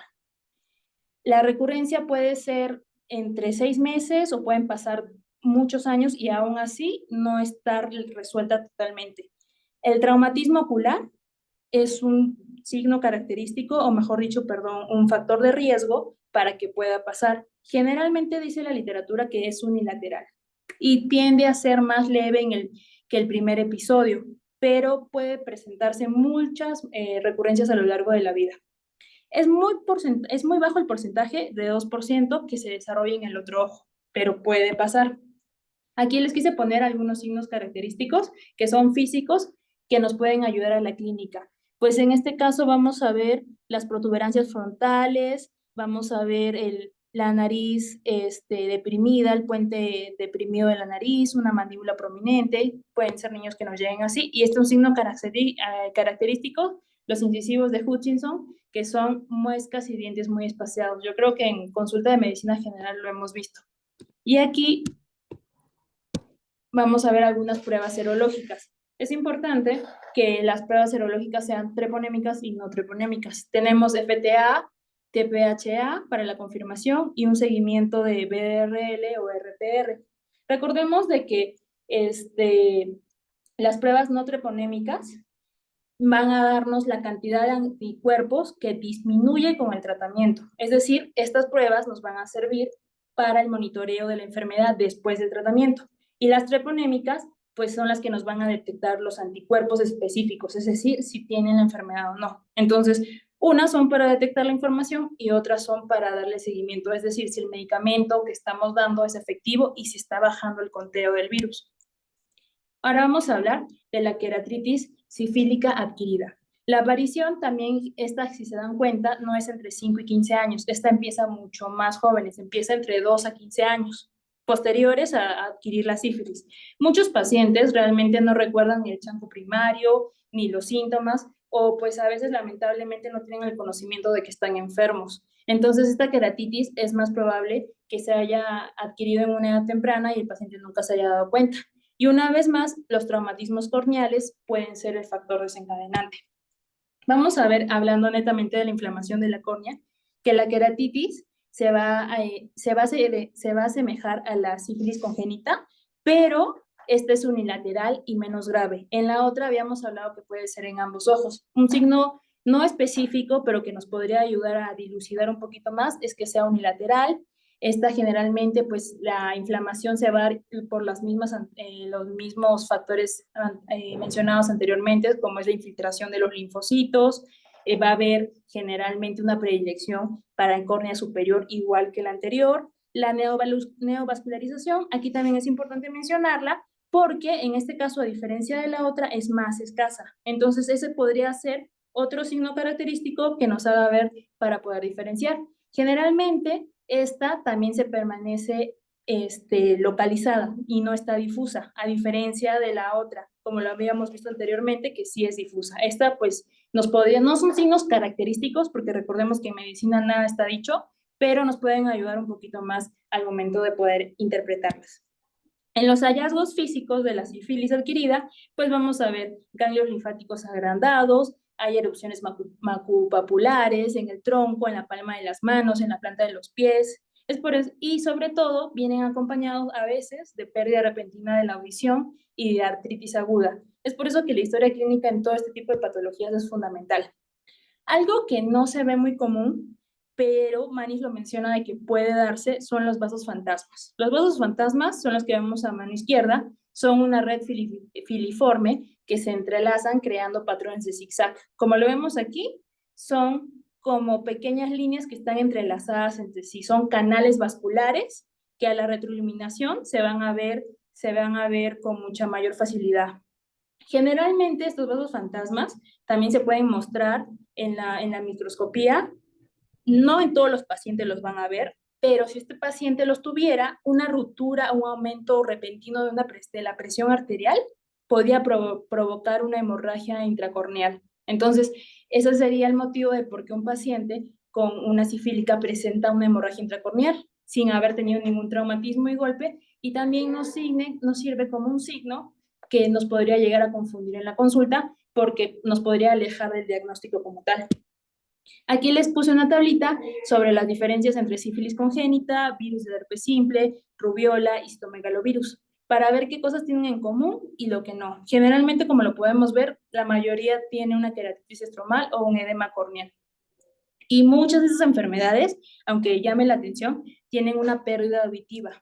La recurrencia puede ser entre 6 meses o pueden pasar muchos años y aún así no estar resuelta totalmente. El traumatismo ocular es un signo característico, o mejor dicho, perdón, un factor de riesgo para que pueda pasar. Generalmente dice la literatura que es unilateral y tiende a ser más leve que el primer episodio, pero puede presentarse muchas recurrencias a lo largo de la vida. Es muy bajo el porcentaje de 2% que se desarrolla en el otro ojo, pero puede pasar. Aquí les quise poner algunos signos característicos que son físicos que nos pueden ayudar a la clínica. Pues en este caso vamos a ver las protuberancias frontales, vamos a ver la nariz deprimida, el puente deprimido de la nariz, una mandíbula prominente, pueden ser niños que nos lleguen así, y este es un signo característico, los incisivos de Hutchinson, que son muescas y dientes muy espaciados. Yo creo que en consulta de medicina general lo hemos visto. Y aquí vamos a ver algunas pruebas serológicas. Es importante que las pruebas serológicas sean treponémicas y no treponémicas. Tenemos FTA, TPHA para la confirmación y un seguimiento de BRL o RPR. Recordemos de que las pruebas no treponémicas van a darnos la cantidad de anticuerpos que disminuye con el tratamiento. Es decir, estas pruebas nos van a servir para el monitoreo de la enfermedad después del tratamiento. Y las treponémicas, pues son las que nos van a detectar los anticuerpos específicos, es decir, si tienen la enfermedad o no. Entonces, unas son para detectar la información y otras son para darle seguimiento, es decir, si el medicamento que estamos dando es efectivo y si está bajando el conteo del virus. Ahora vamos a hablar de la queratritis sifílica adquirida. La aparición también, esta, si se dan cuenta, no es entre 5 y 15 años. Esta empieza mucho más jóvenes, empieza entre 2 a 15 años, posteriores a adquirir la sífilis. Muchos pacientes realmente no recuerdan ni el chancro primario, ni los síntomas, o pues a veces lamentablemente no tienen el conocimiento de que están enfermos. Entonces esta queratitis es más probable que se haya adquirido en una edad temprana y el paciente nunca se haya dado cuenta. Y una vez más, los traumatismos corneales pueden ser el factor desencadenante. Vamos a ver, hablando netamente de la inflamación de la córnea, que la queratitis se va a asemejar a la sífilis congénita, pero esta es unilateral y menos grave. En la otra habíamos hablado que puede ser en ambos ojos. Un signo no específico, pero que nos podría ayudar a dilucidar un poquito más, es que sea unilateral. Esta generalmente, pues la inflamación se va a dar por los mismos factores mencionados anteriormente, como es la infiltración de los linfocitos. Va a haber generalmente una predilección para la córnea superior igual que la anterior. La neovascularización, aquí también es importante mencionarla, porque en este caso, a diferencia de la otra, es más escasa. Entonces, ese podría ser otro signo característico que nos haga ver para poder diferenciar. Generalmente, esta también se permanece localizada y no está difusa, a diferencia de la otra, como lo habíamos visto anteriormente, que sí es difusa. Esta, pues, no son signos característicos, porque recordemos que en medicina nada está dicho, pero nos pueden ayudar un poquito más al momento de poder interpretarlas. En los hallazgos físicos de la sífilis adquirida, pues vamos a ver ganglios linfáticos agrandados, hay erupciones macupapulares en el tronco, en la palma de las manos, en la planta de los pies. Y sobre todo vienen acompañados a veces de pérdida repentina de la audición y de artritis aguda. Es por eso que la historia clínica en todo este tipo de patologías es fundamental. Algo que no se ve muy común, pero Manis lo menciona de que puede darse, son los vasos fantasmas. Los vasos fantasmas son los que vemos a mano izquierda, son una red filiforme que se entrelazan creando patrones de zigzag. Como lo vemos aquí, son como pequeñas líneas que están entrelazadas entre sí, son canales vasculares que a la retroiluminación se van a ver con mucha mayor facilidad. Generalmente estos vasos fantasmas también se pueden mostrar en la microscopía. No en todos los pacientes los van a ver, pero si este paciente los tuviera, una ruptura o un aumento repentino de la presión arterial podría provocar una hemorragia intracorneal. Entonces, ese sería el motivo de por qué un paciente con una sifílica presenta una hemorragia intracorneal sin haber tenido ningún traumatismo y golpe, y también nos sirve como un signo que nos podría llegar a confundir en la consulta porque nos podría alejar del diagnóstico como tal. Aquí les puse una tablita sobre las diferencias entre sífilis congénita, virus de herpes simple, rubiola y citomegalovirus, para ver qué cosas tienen en común y lo que no. Generalmente, como lo podemos ver, la mayoría tiene una queratitis estromal o un edema corneal. Y muchas de esas enfermedades, aunque llame la atención, tienen una pérdida auditiva.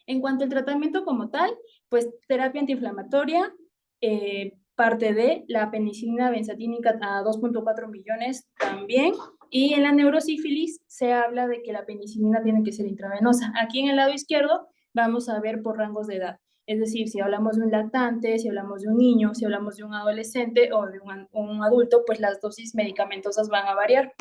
En cuanto al tratamiento como tal, pues terapia antiinflamatoria, parte de la penicilina benzatínica a 2.4 millones también. Y en la neurosífilis se habla de que la penicilina tiene que ser intravenosa. Aquí en el lado izquierdo vamos a ver por rangos de edad. Es decir, si hablamos de un lactante, si hablamos de un niño, si hablamos de un adolescente o de un adulto, pues las dosis medicamentosas van a variar.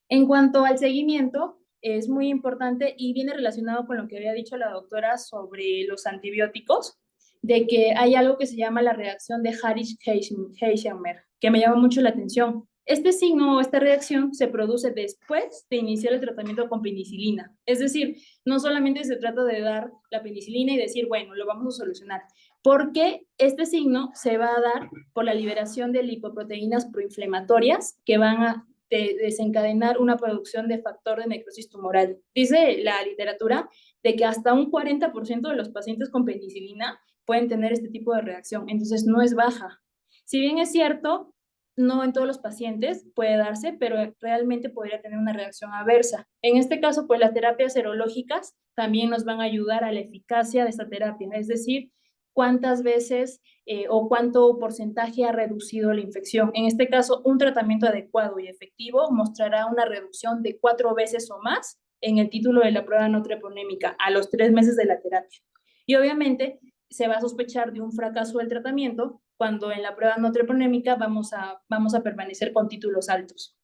En cuanto al seguimiento, es muy importante y viene relacionado con lo que había dicho la doctora sobre los antibióticos, de que hay algo que se llama la reacción de Harish-Heisenberg, que me llama mucho la atención. Este signo o esta reacción se produce después de iniciar el tratamiento con penicilina. Es decir, no solamente se trata de dar la penicilina y decir, bueno, lo vamos a solucionar, porque este signo se va a dar por la liberación de lipoproteínas proinflamatorias que van a desencadenar una producción de factor de necrosis tumoral. Dice la literatura de que hasta un 40% de los pacientes con penicilina pueden tener este tipo de reacción, entonces no es baja. Si bien es cierto, no en todos los pacientes puede darse, pero realmente podría tener una reacción adversa. En este caso, pues las terapias serológicas también nos van a ayudar a la eficacia de esta terapia, es decir, cuántas veces o cuánto porcentaje ha reducido la infección. En este caso, un tratamiento adecuado y efectivo mostrará una reducción de 4 veces o más en el título de la prueba no treponémica a los 3 meses de la terapia. Y obviamente se va a sospechar de un fracaso del tratamiento cuando en la prueba no treponémica vamos a permanecer con títulos altos.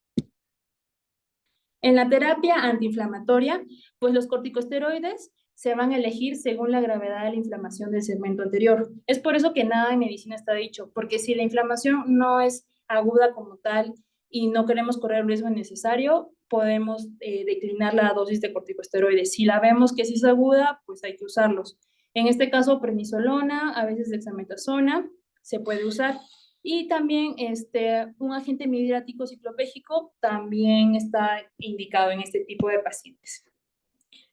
En la terapia antiinflamatoria, pues los corticosteroides se van a elegir según la gravedad de la inflamación del segmento anterior. Es por eso que nada en medicina está dicho, porque si la inflamación no es aguda como tal y no queremos correr el riesgo innecesario, podemos declinar la dosis de corticosteroides. Si la vemos que sí es aguda, pues hay que usarlos. En este caso, prednisolona, a veces dexametasona, se puede usar. Y también un agente midriático ciclopégico también está indicado en este tipo de pacientes.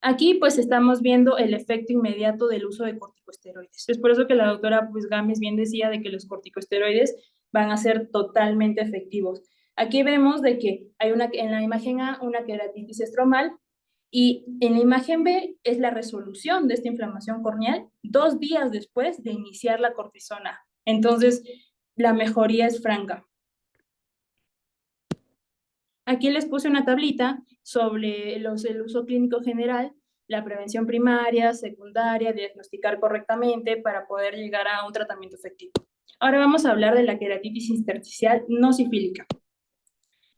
Aquí pues estamos viendo el efecto inmediato del uso de corticosteroides. Es por eso que la doctora pues Gámez bien decía de que los corticosteroides van a ser totalmente efectivos. Aquí vemos de que hay en la imagen A una queratitis estromal y en la imagen B es la resolución de esta inflamación corneal 2 días después de iniciar la cortisona. Entonces, la mejoría es franca. Aquí les puse una tablita sobre el uso clínico general, la prevención primaria, secundaria, diagnosticar correctamente para poder llegar a un tratamiento efectivo. Ahora vamos a hablar de la queratitis intersticial no sifílica.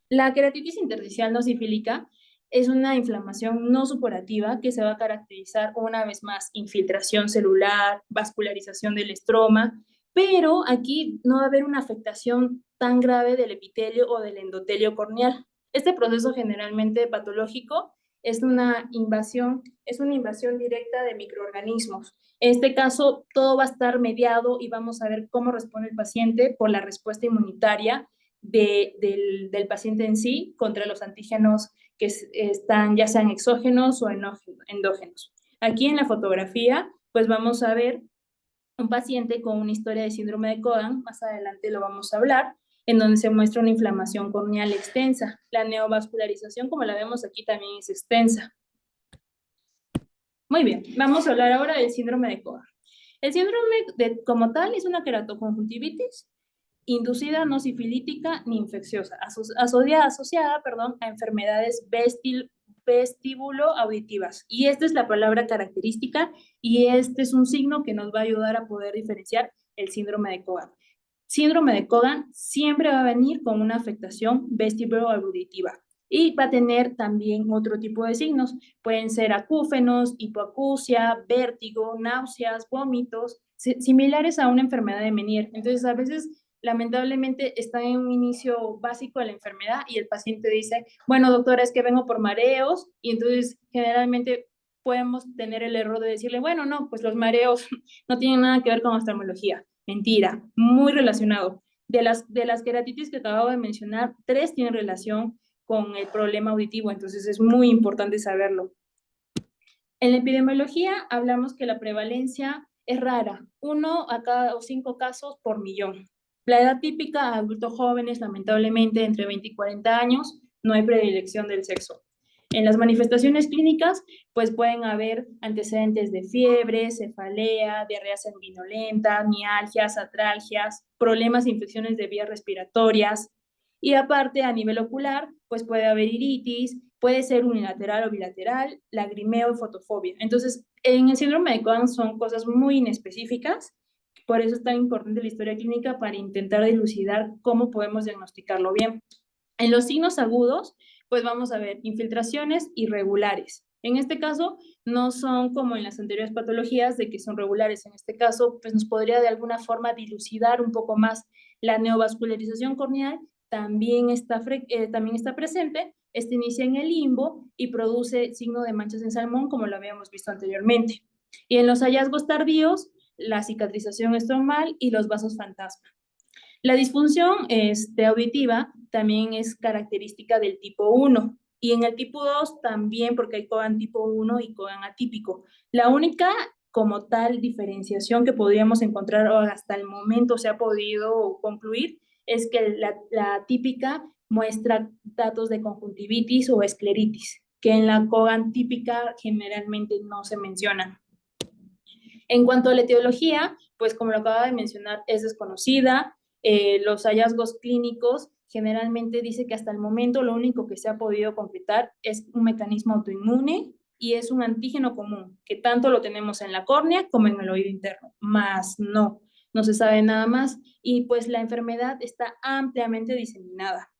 La queratitis intersticial no sifílica es una inflamación no supurativa que se va a caracterizar una vez más infiltración celular, vascularización del estroma, pero aquí no va a haber una afectación tan grave del epitelio o del endotelio corneal. Este proceso generalmente patológico es una invasión directa de microorganismos. En este caso, todo va a estar mediado y vamos a ver cómo responde el paciente por la respuesta inmunitaria del paciente en sí contra los antígenos que están ya sean exógenos o endógenos. Aquí en la fotografía, pues vamos a ver un paciente con una historia de síndrome de Cogan, más adelante lo vamos a hablar, en donde se muestra una inflamación corneal extensa. La neovascularización, como la vemos aquí, también es extensa. Muy bien, vamos a hablar ahora del síndrome de Cogan. El síndrome como tal es una queratoconjuntivitis inducida no sifilítica ni infecciosa, asociada a enfermedades vestíbulo-auditivas. Y esta es la palabra característica y este es un signo que nos va a ayudar a poder diferenciar el síndrome de Cogan. Síndrome de Cogan siempre va a venir con una afectación vestíbulo-auditiva y va a tener también otro tipo de signos. Pueden ser acúfenos, hipoacusia, vértigo, náuseas, vómitos, similares a una enfermedad de Meniere. Entonces, a veces lamentablemente está en un inicio básico de la enfermedad y el paciente dice, bueno, doctora, es que vengo por mareos, y entonces generalmente podemos tener el error de decirle, bueno, no, pues los mareos no tienen nada que ver con oftalmología. Mentira, muy relacionado. De las queratitis que acabo de mencionar, 3 tienen relación con el problema auditivo, entonces es muy importante saberlo. En la epidemiología hablamos que la prevalencia es rara, 1 a cada 5 casos por millón. La edad típica, adultos jóvenes, lamentablemente, entre 20 y 40 años, no hay predilección del sexo. En las manifestaciones clínicas, pues pueden haber antecedentes de fiebre, cefalea, diarrea sanguinolenta, mialgias, atralgias, problemas e infecciones de vías respiratorias. Y aparte, a nivel ocular, pues puede haber iritis, puede ser unilateral o bilateral, lagrimeo y fotofobia. Entonces, en el síndrome de Cogan son cosas muy inespecíficas. Por eso es tan importante la historia clínica para intentar dilucidar cómo podemos diagnosticarlo bien. En los signos agudos, pues vamos a ver infiltraciones irregulares. En este caso, no son como en las anteriores patologías de que son regulares. En este caso, pues nos podría de alguna forma dilucidar un poco más la neovascularización corneal. también está presente. Este inicia en el limbo y produce signo de manchas en salmón, como lo habíamos visto anteriormente. Y en los hallazgos tardíos, la cicatrización estromal y los vasos fantasma. La disfunción auditiva también es característica del tipo 1 y en el tipo 2 también, porque hay Cogan tipo 1 y Cogan atípico. La única como tal diferenciación que podríamos encontrar o hasta el momento se ha podido concluir es que la típica muestra datos de conjuntivitis o escleritis, que en la Cogan típica generalmente no se mencionan. En cuanto a la etiología, pues como lo acaba de mencionar, es desconocida. Los hallazgos clínicos generalmente dice que hasta el momento lo único que se ha podido concretar es un mecanismo autoinmune y es un antígeno común, que tanto lo tenemos en la córnea como en el oído interno, más no se sabe nada más y pues la enfermedad está ampliamente diseminada.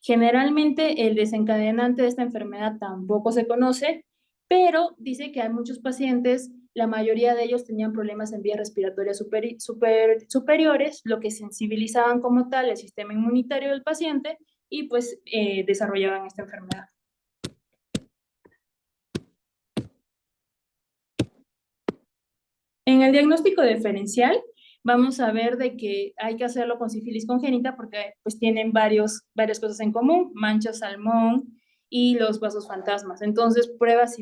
Generalmente el desencadenante de esta enfermedad tampoco se conoce, pero dice que hay muchos pacientes, la mayoría de ellos tenían problemas en vías respiratorias superiores, lo que sensibilizaban como tal el sistema inmunitario del paciente y pues desarrollaban esta enfermedad. En el diagnóstico diferencial, vamos a ver de que hay que hacerlo con sífilis congénita porque pues tienen varias cosas en común, manchas salmón y los vasos fantasmas. Entonces, pruebas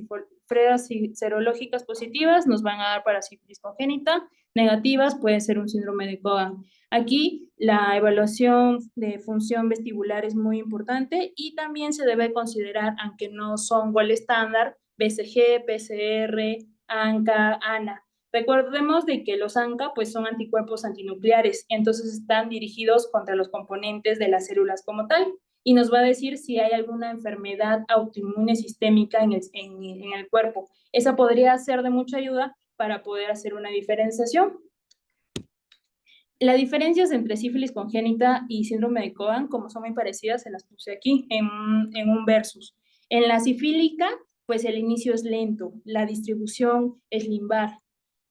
serológicas positivas nos van a dar para sífilis congénita, negativas puede ser un síndrome de Cogan. Aquí la evaluación de función vestibular es muy importante y también se debe considerar, aunque no son gol estándar, BCG, PCR, ANCA, ANA. Recordemos de que los ANCA pues son anticuerpos antinucleares, entonces están dirigidos contra los componentes de las células como tal y nos va a decir si hay alguna enfermedad autoinmune sistémica en el cuerpo. Esa podría ser de mucha ayuda para poder hacer una diferenciación. Las diferencias entre sífilis congénita y síndrome de Cogan, como son muy parecidas, se las puse aquí en un versus. En la sifílica, pues el inicio es lento, la distribución es limbar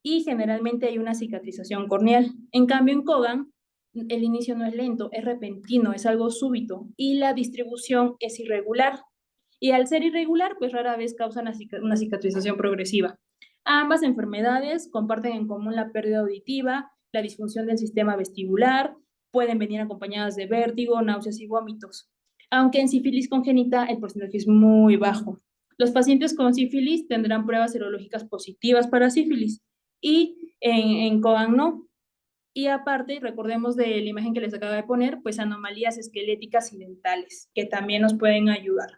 y generalmente hay una cicatrización corneal. En cambio, en Cogan, el inicio no es lento, es repentino, es algo súbito y la distribución es irregular. Y al ser irregular, pues rara vez causa una cicatrización progresiva. Ambas enfermedades comparten en común la pérdida auditiva, la disfunción del sistema vestibular, pueden venir acompañadas de vértigo, náuseas y vómitos. Aunque en sífilis congénita el porcentaje es muy bajo. Los pacientes con sífilis tendrán pruebas serológicas positivas para sífilis y en Cogan no. Y aparte, recordemos de la imagen que les acabo de poner, pues anomalías esqueléticas y dentales, que también nos pueden ayudar.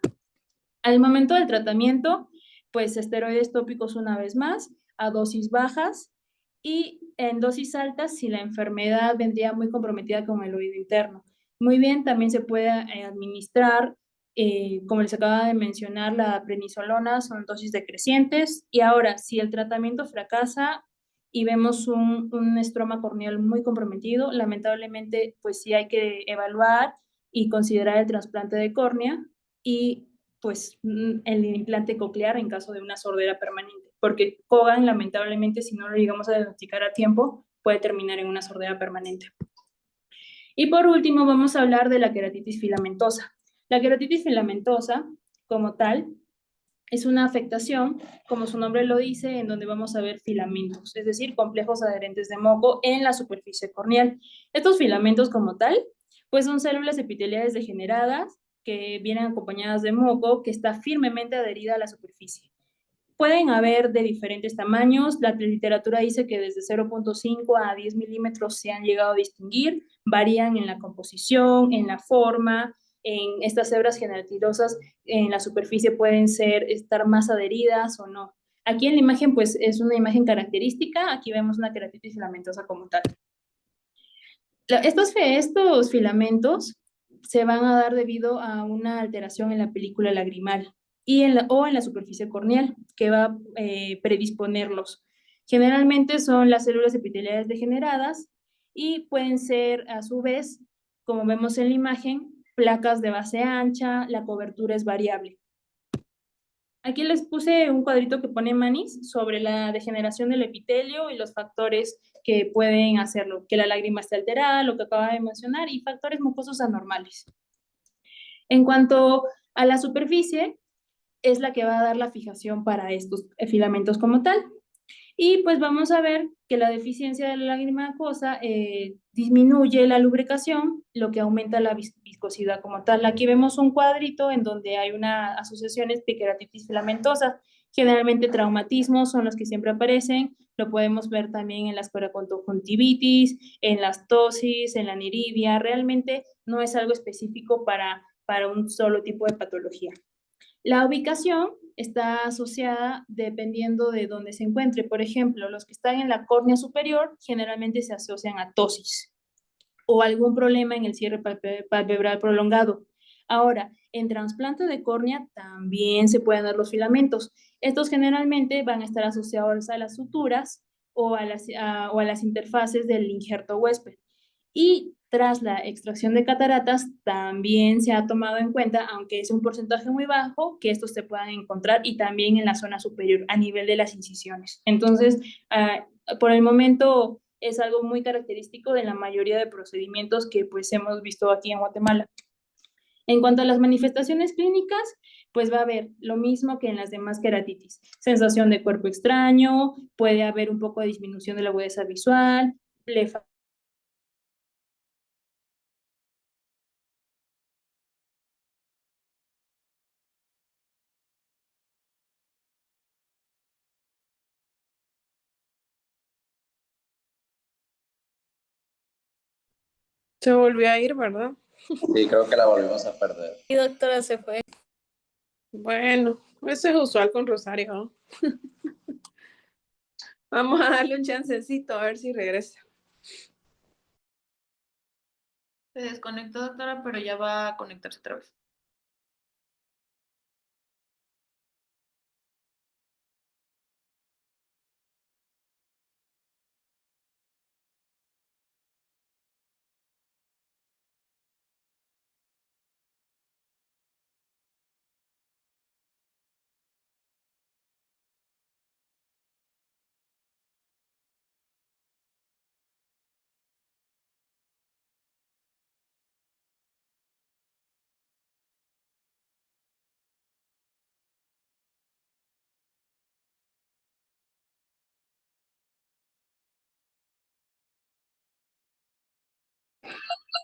Al momento del tratamiento, pues esteroides tópicos una vez más, a dosis bajas, y en dosis altas si la enfermedad vendría muy comprometida con el oído interno. Muy bien, también se puede administrar, como les acaba de mencionar, la prednisolona, son dosis decrecientes, y ahora, si el tratamiento fracasa y vemos un estroma corneal muy comprometido, lamentablemente, pues sí hay que evaluar y considerar el trasplante de córnea y pues el implante coclear en caso de una sordera permanente, porque Cogan lamentablemente si no lo llegamos a diagnosticar a tiempo puede terminar en una sordera permanente. Y por último vamos a hablar de la queratitis filamentosa. La queratitis filamentosa como tal es una afectación, como su nombre lo dice, en donde vamos a ver filamentos, es decir, complejos adherentes de moco en la superficie corneal. Estos filamentos como tal, pues son células epiteliales degeneradas que vienen acompañadas de moco que está firmemente adherida a la superficie. Pueden haber de diferentes tamaños, la literatura dice que desde 0.5 a 10 milímetros se han llegado a distinguir, varían en la composición, en la forma, en estas hebras generativas en la superficie pueden estar más adheridas o no. Aquí en la imagen pues es una imagen característica, aquí vemos una queratitis filamentosa como tal. Estos filamentos se van a dar debido a una alteración en la película lagrimal o en la superficie corneal que va a predisponerlos. Generalmente son las células epiteliales degeneradas y pueden ser a su vez, como vemos en la imagen, placas de base ancha, la cobertura es variable. Aquí les puse un cuadrito que pone Manis sobre la degeneración del epitelio y los factores que pueden hacerlo, que la lágrima esté alterada, lo que acaba de mencionar, y factores mucosos anormales. En cuanto a la superficie, es la que va a dar la fijación para estos filamentos como tal. Y pues vamos a ver que la deficiencia de la lágrima acuosa disminuye la lubricación, lo que aumenta la viscosidad como tal. Aquí vemos un cuadrito en donde hay una asociación de queratitis filamentosa. Generalmente traumatismos son los que siempre aparecen. Lo podemos ver también en las coraconjuntivitis, en las tosis, en la aniridia. Realmente no es algo específico para un solo tipo de patología. La ubicación está asociada dependiendo de dónde se encuentre. Por ejemplo, los que están en la córnea superior generalmente se asocian a tosis o algún problema en el cierre palpebral prolongado. Ahora, en trasplante de córnea también se pueden dar los filamentos. Estos generalmente van a estar asociados a las suturas o a las interfaces del injerto huésped. Y tras la extracción de cataratas, también se ha tomado en cuenta, aunque es un porcentaje muy bajo, que estos se puedan encontrar y también en la zona superior, a nivel de las incisiones. Entonces, por el momento es algo muy característico de la mayoría de procedimientos que pues hemos visto aquí en Guatemala. En cuanto a las manifestaciones clínicas, pues va a haber lo mismo que en las demás queratitis. Sensación de cuerpo extraño, puede haber un poco de disminución de la agudeza visual, blefa. Se volvió a ir, ¿verdad? Sí, creo que la volvimos a perder. Y doctora se fue. Bueno, eso es usual con Rosario. Vamos a darle un chancecito a ver si regresa. Se desconectó, doctora, pero ya va a conectarse otra vez.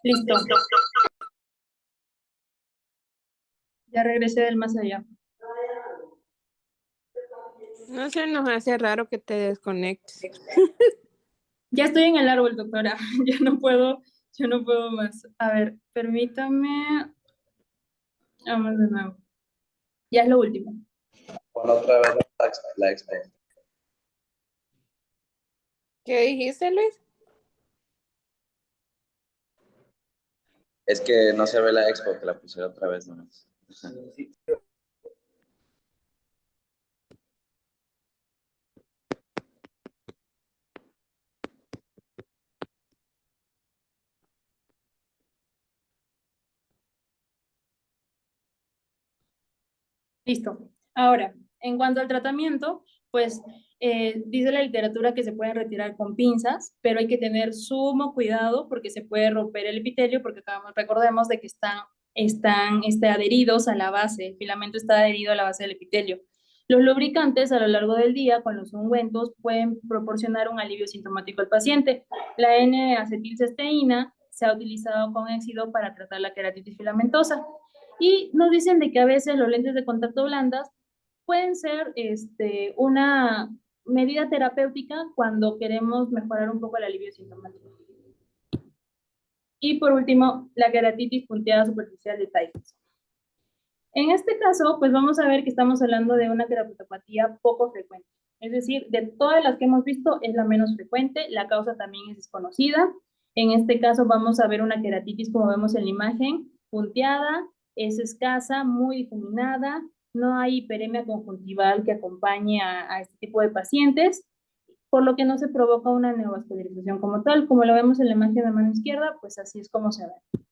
Listo. Ya regresé del más allá. No se nos hace raro que te desconectes. Ya estoy en el árbol, doctora. Ya no puedo más. A ver, permítame. Vamos de nuevo. Ya es lo último. Pon otra vez la expo. ¿Qué dijiste, Luis? Es que no se ve la expo, que la pusiera otra vez nomás. Listo. Ahora, en cuanto al tratamiento, pues dice la literatura que se pueden retirar con pinzas, pero hay que tener sumo cuidado porque se puede romper el epitelio, porque recordemos de que están adheridos a la base, el filamento está adherido a la base del epitelio. Los lubricantes a lo largo del día con los ungüentos pueden proporcionar un alivio sintomático al paciente. La N-acetilcisteína se ha utilizado con éxito para tratar la queratitis filamentosa. Y nos dicen de que a veces los lentes de contacto blandas pueden ser una medida terapéutica cuando queremos mejorar un poco el alivio sintomático. Y por último, la queratitis punteada superficial de Typhus. En este caso, pues vamos a ver que estamos hablando de una queratopatía poco frecuente. Es decir, de todas las que hemos visto, es la menos frecuente, la causa también es desconocida. En este caso vamos a ver una queratitis, como vemos en la imagen, punteada, es escasa, muy difuminada, no hay hiperemia conjuntival que acompañe a este tipo de pacientes, por lo que no se provoca una neovascularización como tal. Como lo vemos en la imagen de mano izquierda, pues así es como se ve.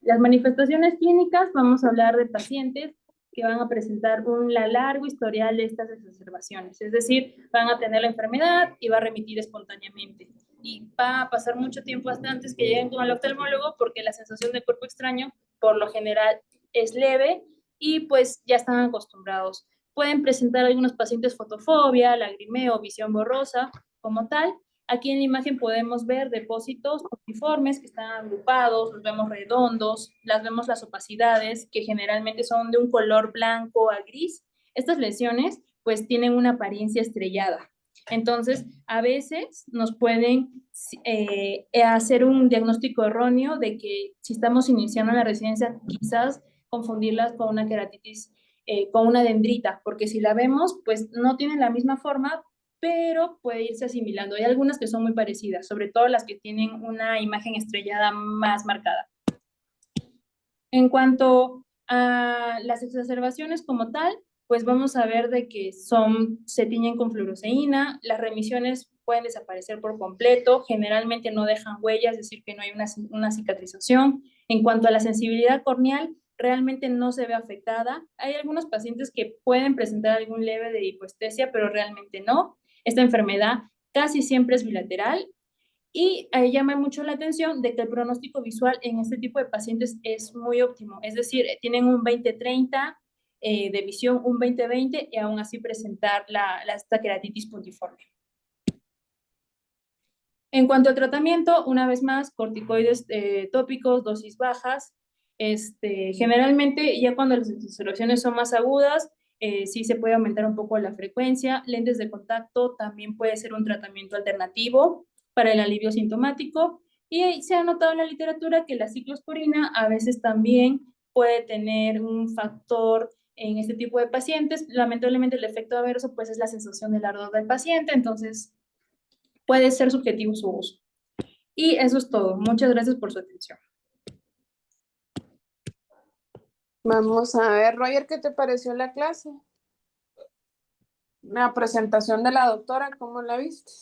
Las manifestaciones clínicas, vamos a hablar de pacientes que van a presentar un largo historial de estas exacerbaciones, es decir, van a tener la enfermedad y va a remitir espontáneamente. Y va a pasar mucho tiempo hasta antes que lleguen con el oftalmólogo porque la sensación de cuerpo extraño, por lo general, es leve y pues ya están acostumbrados. Pueden presentar algunos pacientes fotofobia, lagrimeo, visión borrosa, como tal. Aquí en la imagen podemos ver depósitos uniformes que están agrupados, los vemos redondos, vemos las opacidades que generalmente son de un color blanco a gris. Estas lesiones pues tienen una apariencia estrellada. Entonces, a veces nos pueden hacer un diagnóstico erróneo de que si estamos iniciando la residencia, quizás confundirlas con una queratitis, con una dendrita, porque si la vemos, pues no tienen la misma forma, pero puede irse asimilando. Hay algunas que son muy parecidas, sobre todo las que tienen una imagen estrellada más marcada. En cuanto a las exacerbaciones como tal, pues vamos a ver de que se tiñen con fluoresceína, las remisiones pueden desaparecer por completo, generalmente no dejan huellas, es decir, que no hay una cicatrización. En cuanto a la sensibilidad corneal, realmente no se ve afectada. Hay algunos pacientes que pueden presentar algún leve de hipoestesia, pero realmente no. Esta enfermedad casi siempre es bilateral y llama mucho la atención de que el pronóstico visual en este tipo de pacientes es muy óptimo, es decir, tienen un 20/30 de visión, un 20/20 y aún así presentar esta queratitis puntiforme. En cuanto al tratamiento, una vez más, corticoides tópicos, dosis bajas. Generalmente, ya cuando las exacerbaciones son más agudas, sí se puede aumentar un poco la frecuencia. Lentes de contacto también puede ser un tratamiento alternativo para el alivio sintomático. Y se ha notado en la literatura que la ciclosporina a veces también puede tener un factor en este tipo de pacientes. Lamentablemente, el efecto adverso pues, es la sensación del ardor del paciente, entonces puede ser subjetivo su uso. Y eso es todo. Muchas gracias por su atención. Vamos a ver, Roger, ¿qué te pareció la clase? La presentación de la doctora, ¿cómo la viste?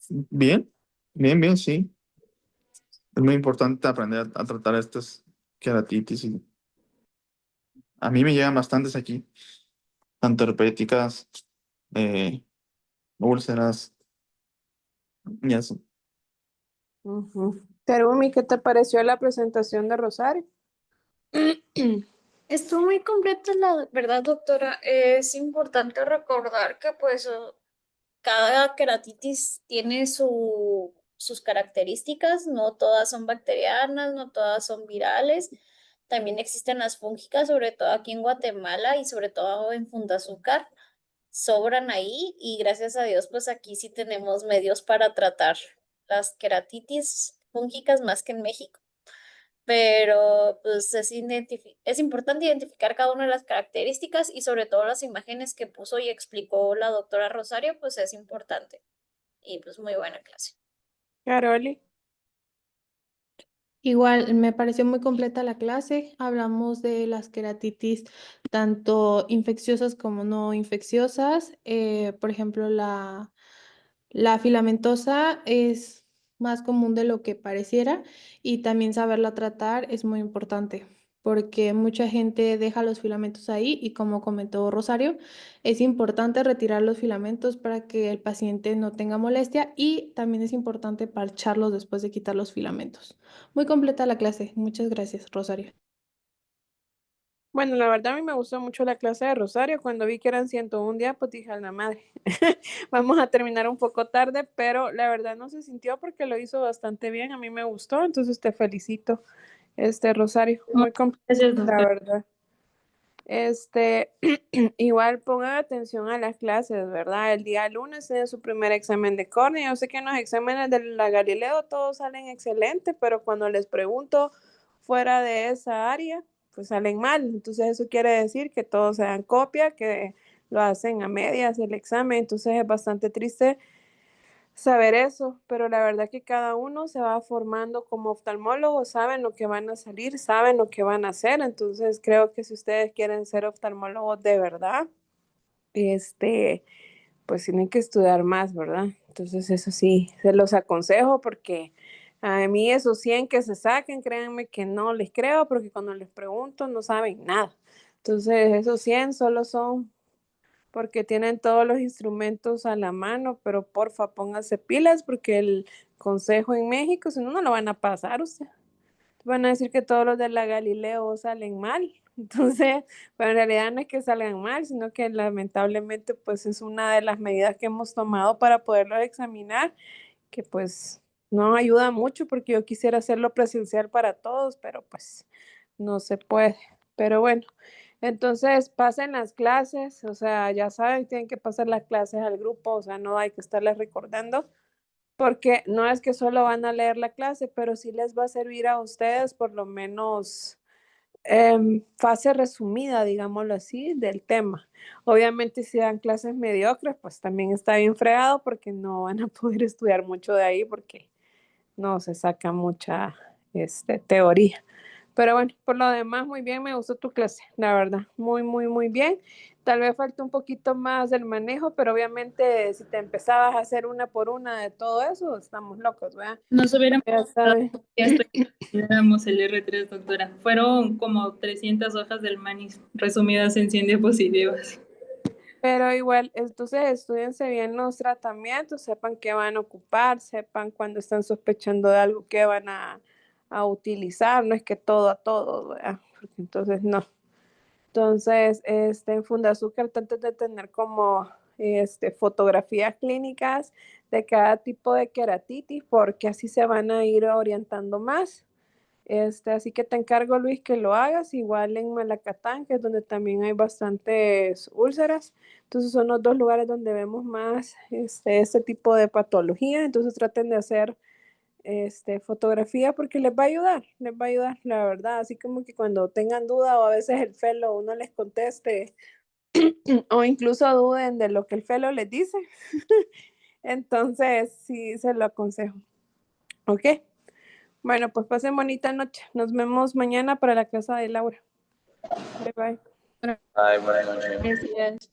Bien, bien, sí. Es muy importante aprender a tratar estas queratitis y a mí me llegan bastantes aquí, tanto herpéticas, úlceras y eso. Terumi, ¿qué te pareció la presentación de Rosario? Estuvo muy completa, la verdad, doctora. Es importante recordar que pues cada queratitis tiene sus características, no todas son bacterianas, no todas son virales. También existen las fúngicas, sobre todo aquí en Guatemala y sobre todo en Fundazúcar, sobran ahí y gracias a Dios pues aquí sí tenemos medios para tratar las queratitis fúngicas más que en México. Pero pues es importante identificar cada una de las características y sobre todo las imágenes que puso y explicó la doctora Rosario, pues es importante. Y pues muy buena clase. Caroli. Igual, me pareció muy completa la clase. Hablamos de las queratitis tanto infecciosas como no infecciosas. Por ejemplo, la filamentosa es más común de lo que pareciera y también saberla tratar es muy importante porque mucha gente deja los filamentos ahí y como comentó Rosario, es importante retirar los filamentos para que el paciente no tenga molestia y también es importante parcharlos después de quitar los filamentos. Muy completa la clase. Muchas gracias, Rosario. Bueno, la verdad a mí me gustó mucho la clase de Rosario. Cuando vi que eran 101 días, pues dije a la madre, vamos a terminar un poco tarde, pero la verdad no se sintió porque lo hizo bastante bien. A mí me gustó, entonces te felicito, Rosario. Muy completa, Gracias, la doctora. verdad. Igual pongan atención a las clases, ¿verdad? El día lunes tiene su primer examen de córnea. Yo sé que en los exámenes de la Galileo todos salen excelentes, pero cuando les pregunto fuera de esa área, pues salen mal. Entonces eso quiere decir que todos se dan copia, que lo hacen a medias el examen. Entonces es bastante triste saber eso, pero la verdad que cada uno se va formando como oftalmólogo, saben lo que van a salir, saben lo que van a hacer, entonces creo que si ustedes quieren ser oftalmólogos de verdad, pues tienen que estudiar más, ¿verdad? Entonces eso sí, se los aconsejo porque a mí esos 100 que se saquen, créanme que no les creo porque cuando les pregunto no saben nada. Entonces esos 100 solo son porque tienen todos los instrumentos a la mano, pero porfa, pónganse pilas porque el consejo en México, si no, no lo van a pasar usted. van a decir que todos los de la Galileo salen mal. Entonces, pero en realidad no es que salgan mal, sino que lamentablemente pues es una de las medidas que hemos tomado para poderlos examinar, que pues no ayuda mucho porque yo quisiera hacerlo presencial para todos, pero pues no se puede. Pero bueno, entonces pasen las clases, o sea, ya saben, tienen que pasar las clases al grupo, o sea, no hay que estarles recordando, porque no es que solo van a leer la clase, pero sí les va a servir a ustedes por lo menos fase resumida, digámoslo así, del tema. Obviamente si dan clases mediocres, pues también está bien fregado porque no van a poder estudiar mucho de ahí porque no se saca mucha teoría. Pero bueno, por lo demás, muy bien, me gustó tu clase, la verdad, muy, muy, muy bien. Tal vez falta un poquito más del manejo, pero obviamente si te empezabas a hacer una por una de todo eso, estamos locos, ¿verdad? Nos hubiéramos Ya sabes. ya estoy éramos el R3, doctora. Fueron como 300 hojas del manis resumidas en 100 diapositivas. Pero igual, entonces estudiense bien los tratamientos, sepan qué van a ocupar, sepan cuando están sospechando de algo que van a utilizar, no es que todo a todo, ¿verdad? Porque entonces no. Entonces, en Fundazúcar traten de tener como fotografías clínicas de cada tipo de queratitis, porque así se van a ir orientando más. Así que te encargo, Luis, que lo hagas, igual en Malacatán, que es donde también hay bastantes úlceras. Entonces son los dos lugares donde vemos más este tipo de patología. Entonces traten de hacer fotografía porque les va a ayudar, la verdad. Así como que cuando tengan duda o a veces el felo uno les conteste o incluso duden de lo que el felo les dice. Entonces sí se lo aconsejo. ¿Ok? Bueno, pues pasen bonita noche. Nos vemos mañana para la casa de Laura. Bye bye. Ay, buenas noches. Gracias.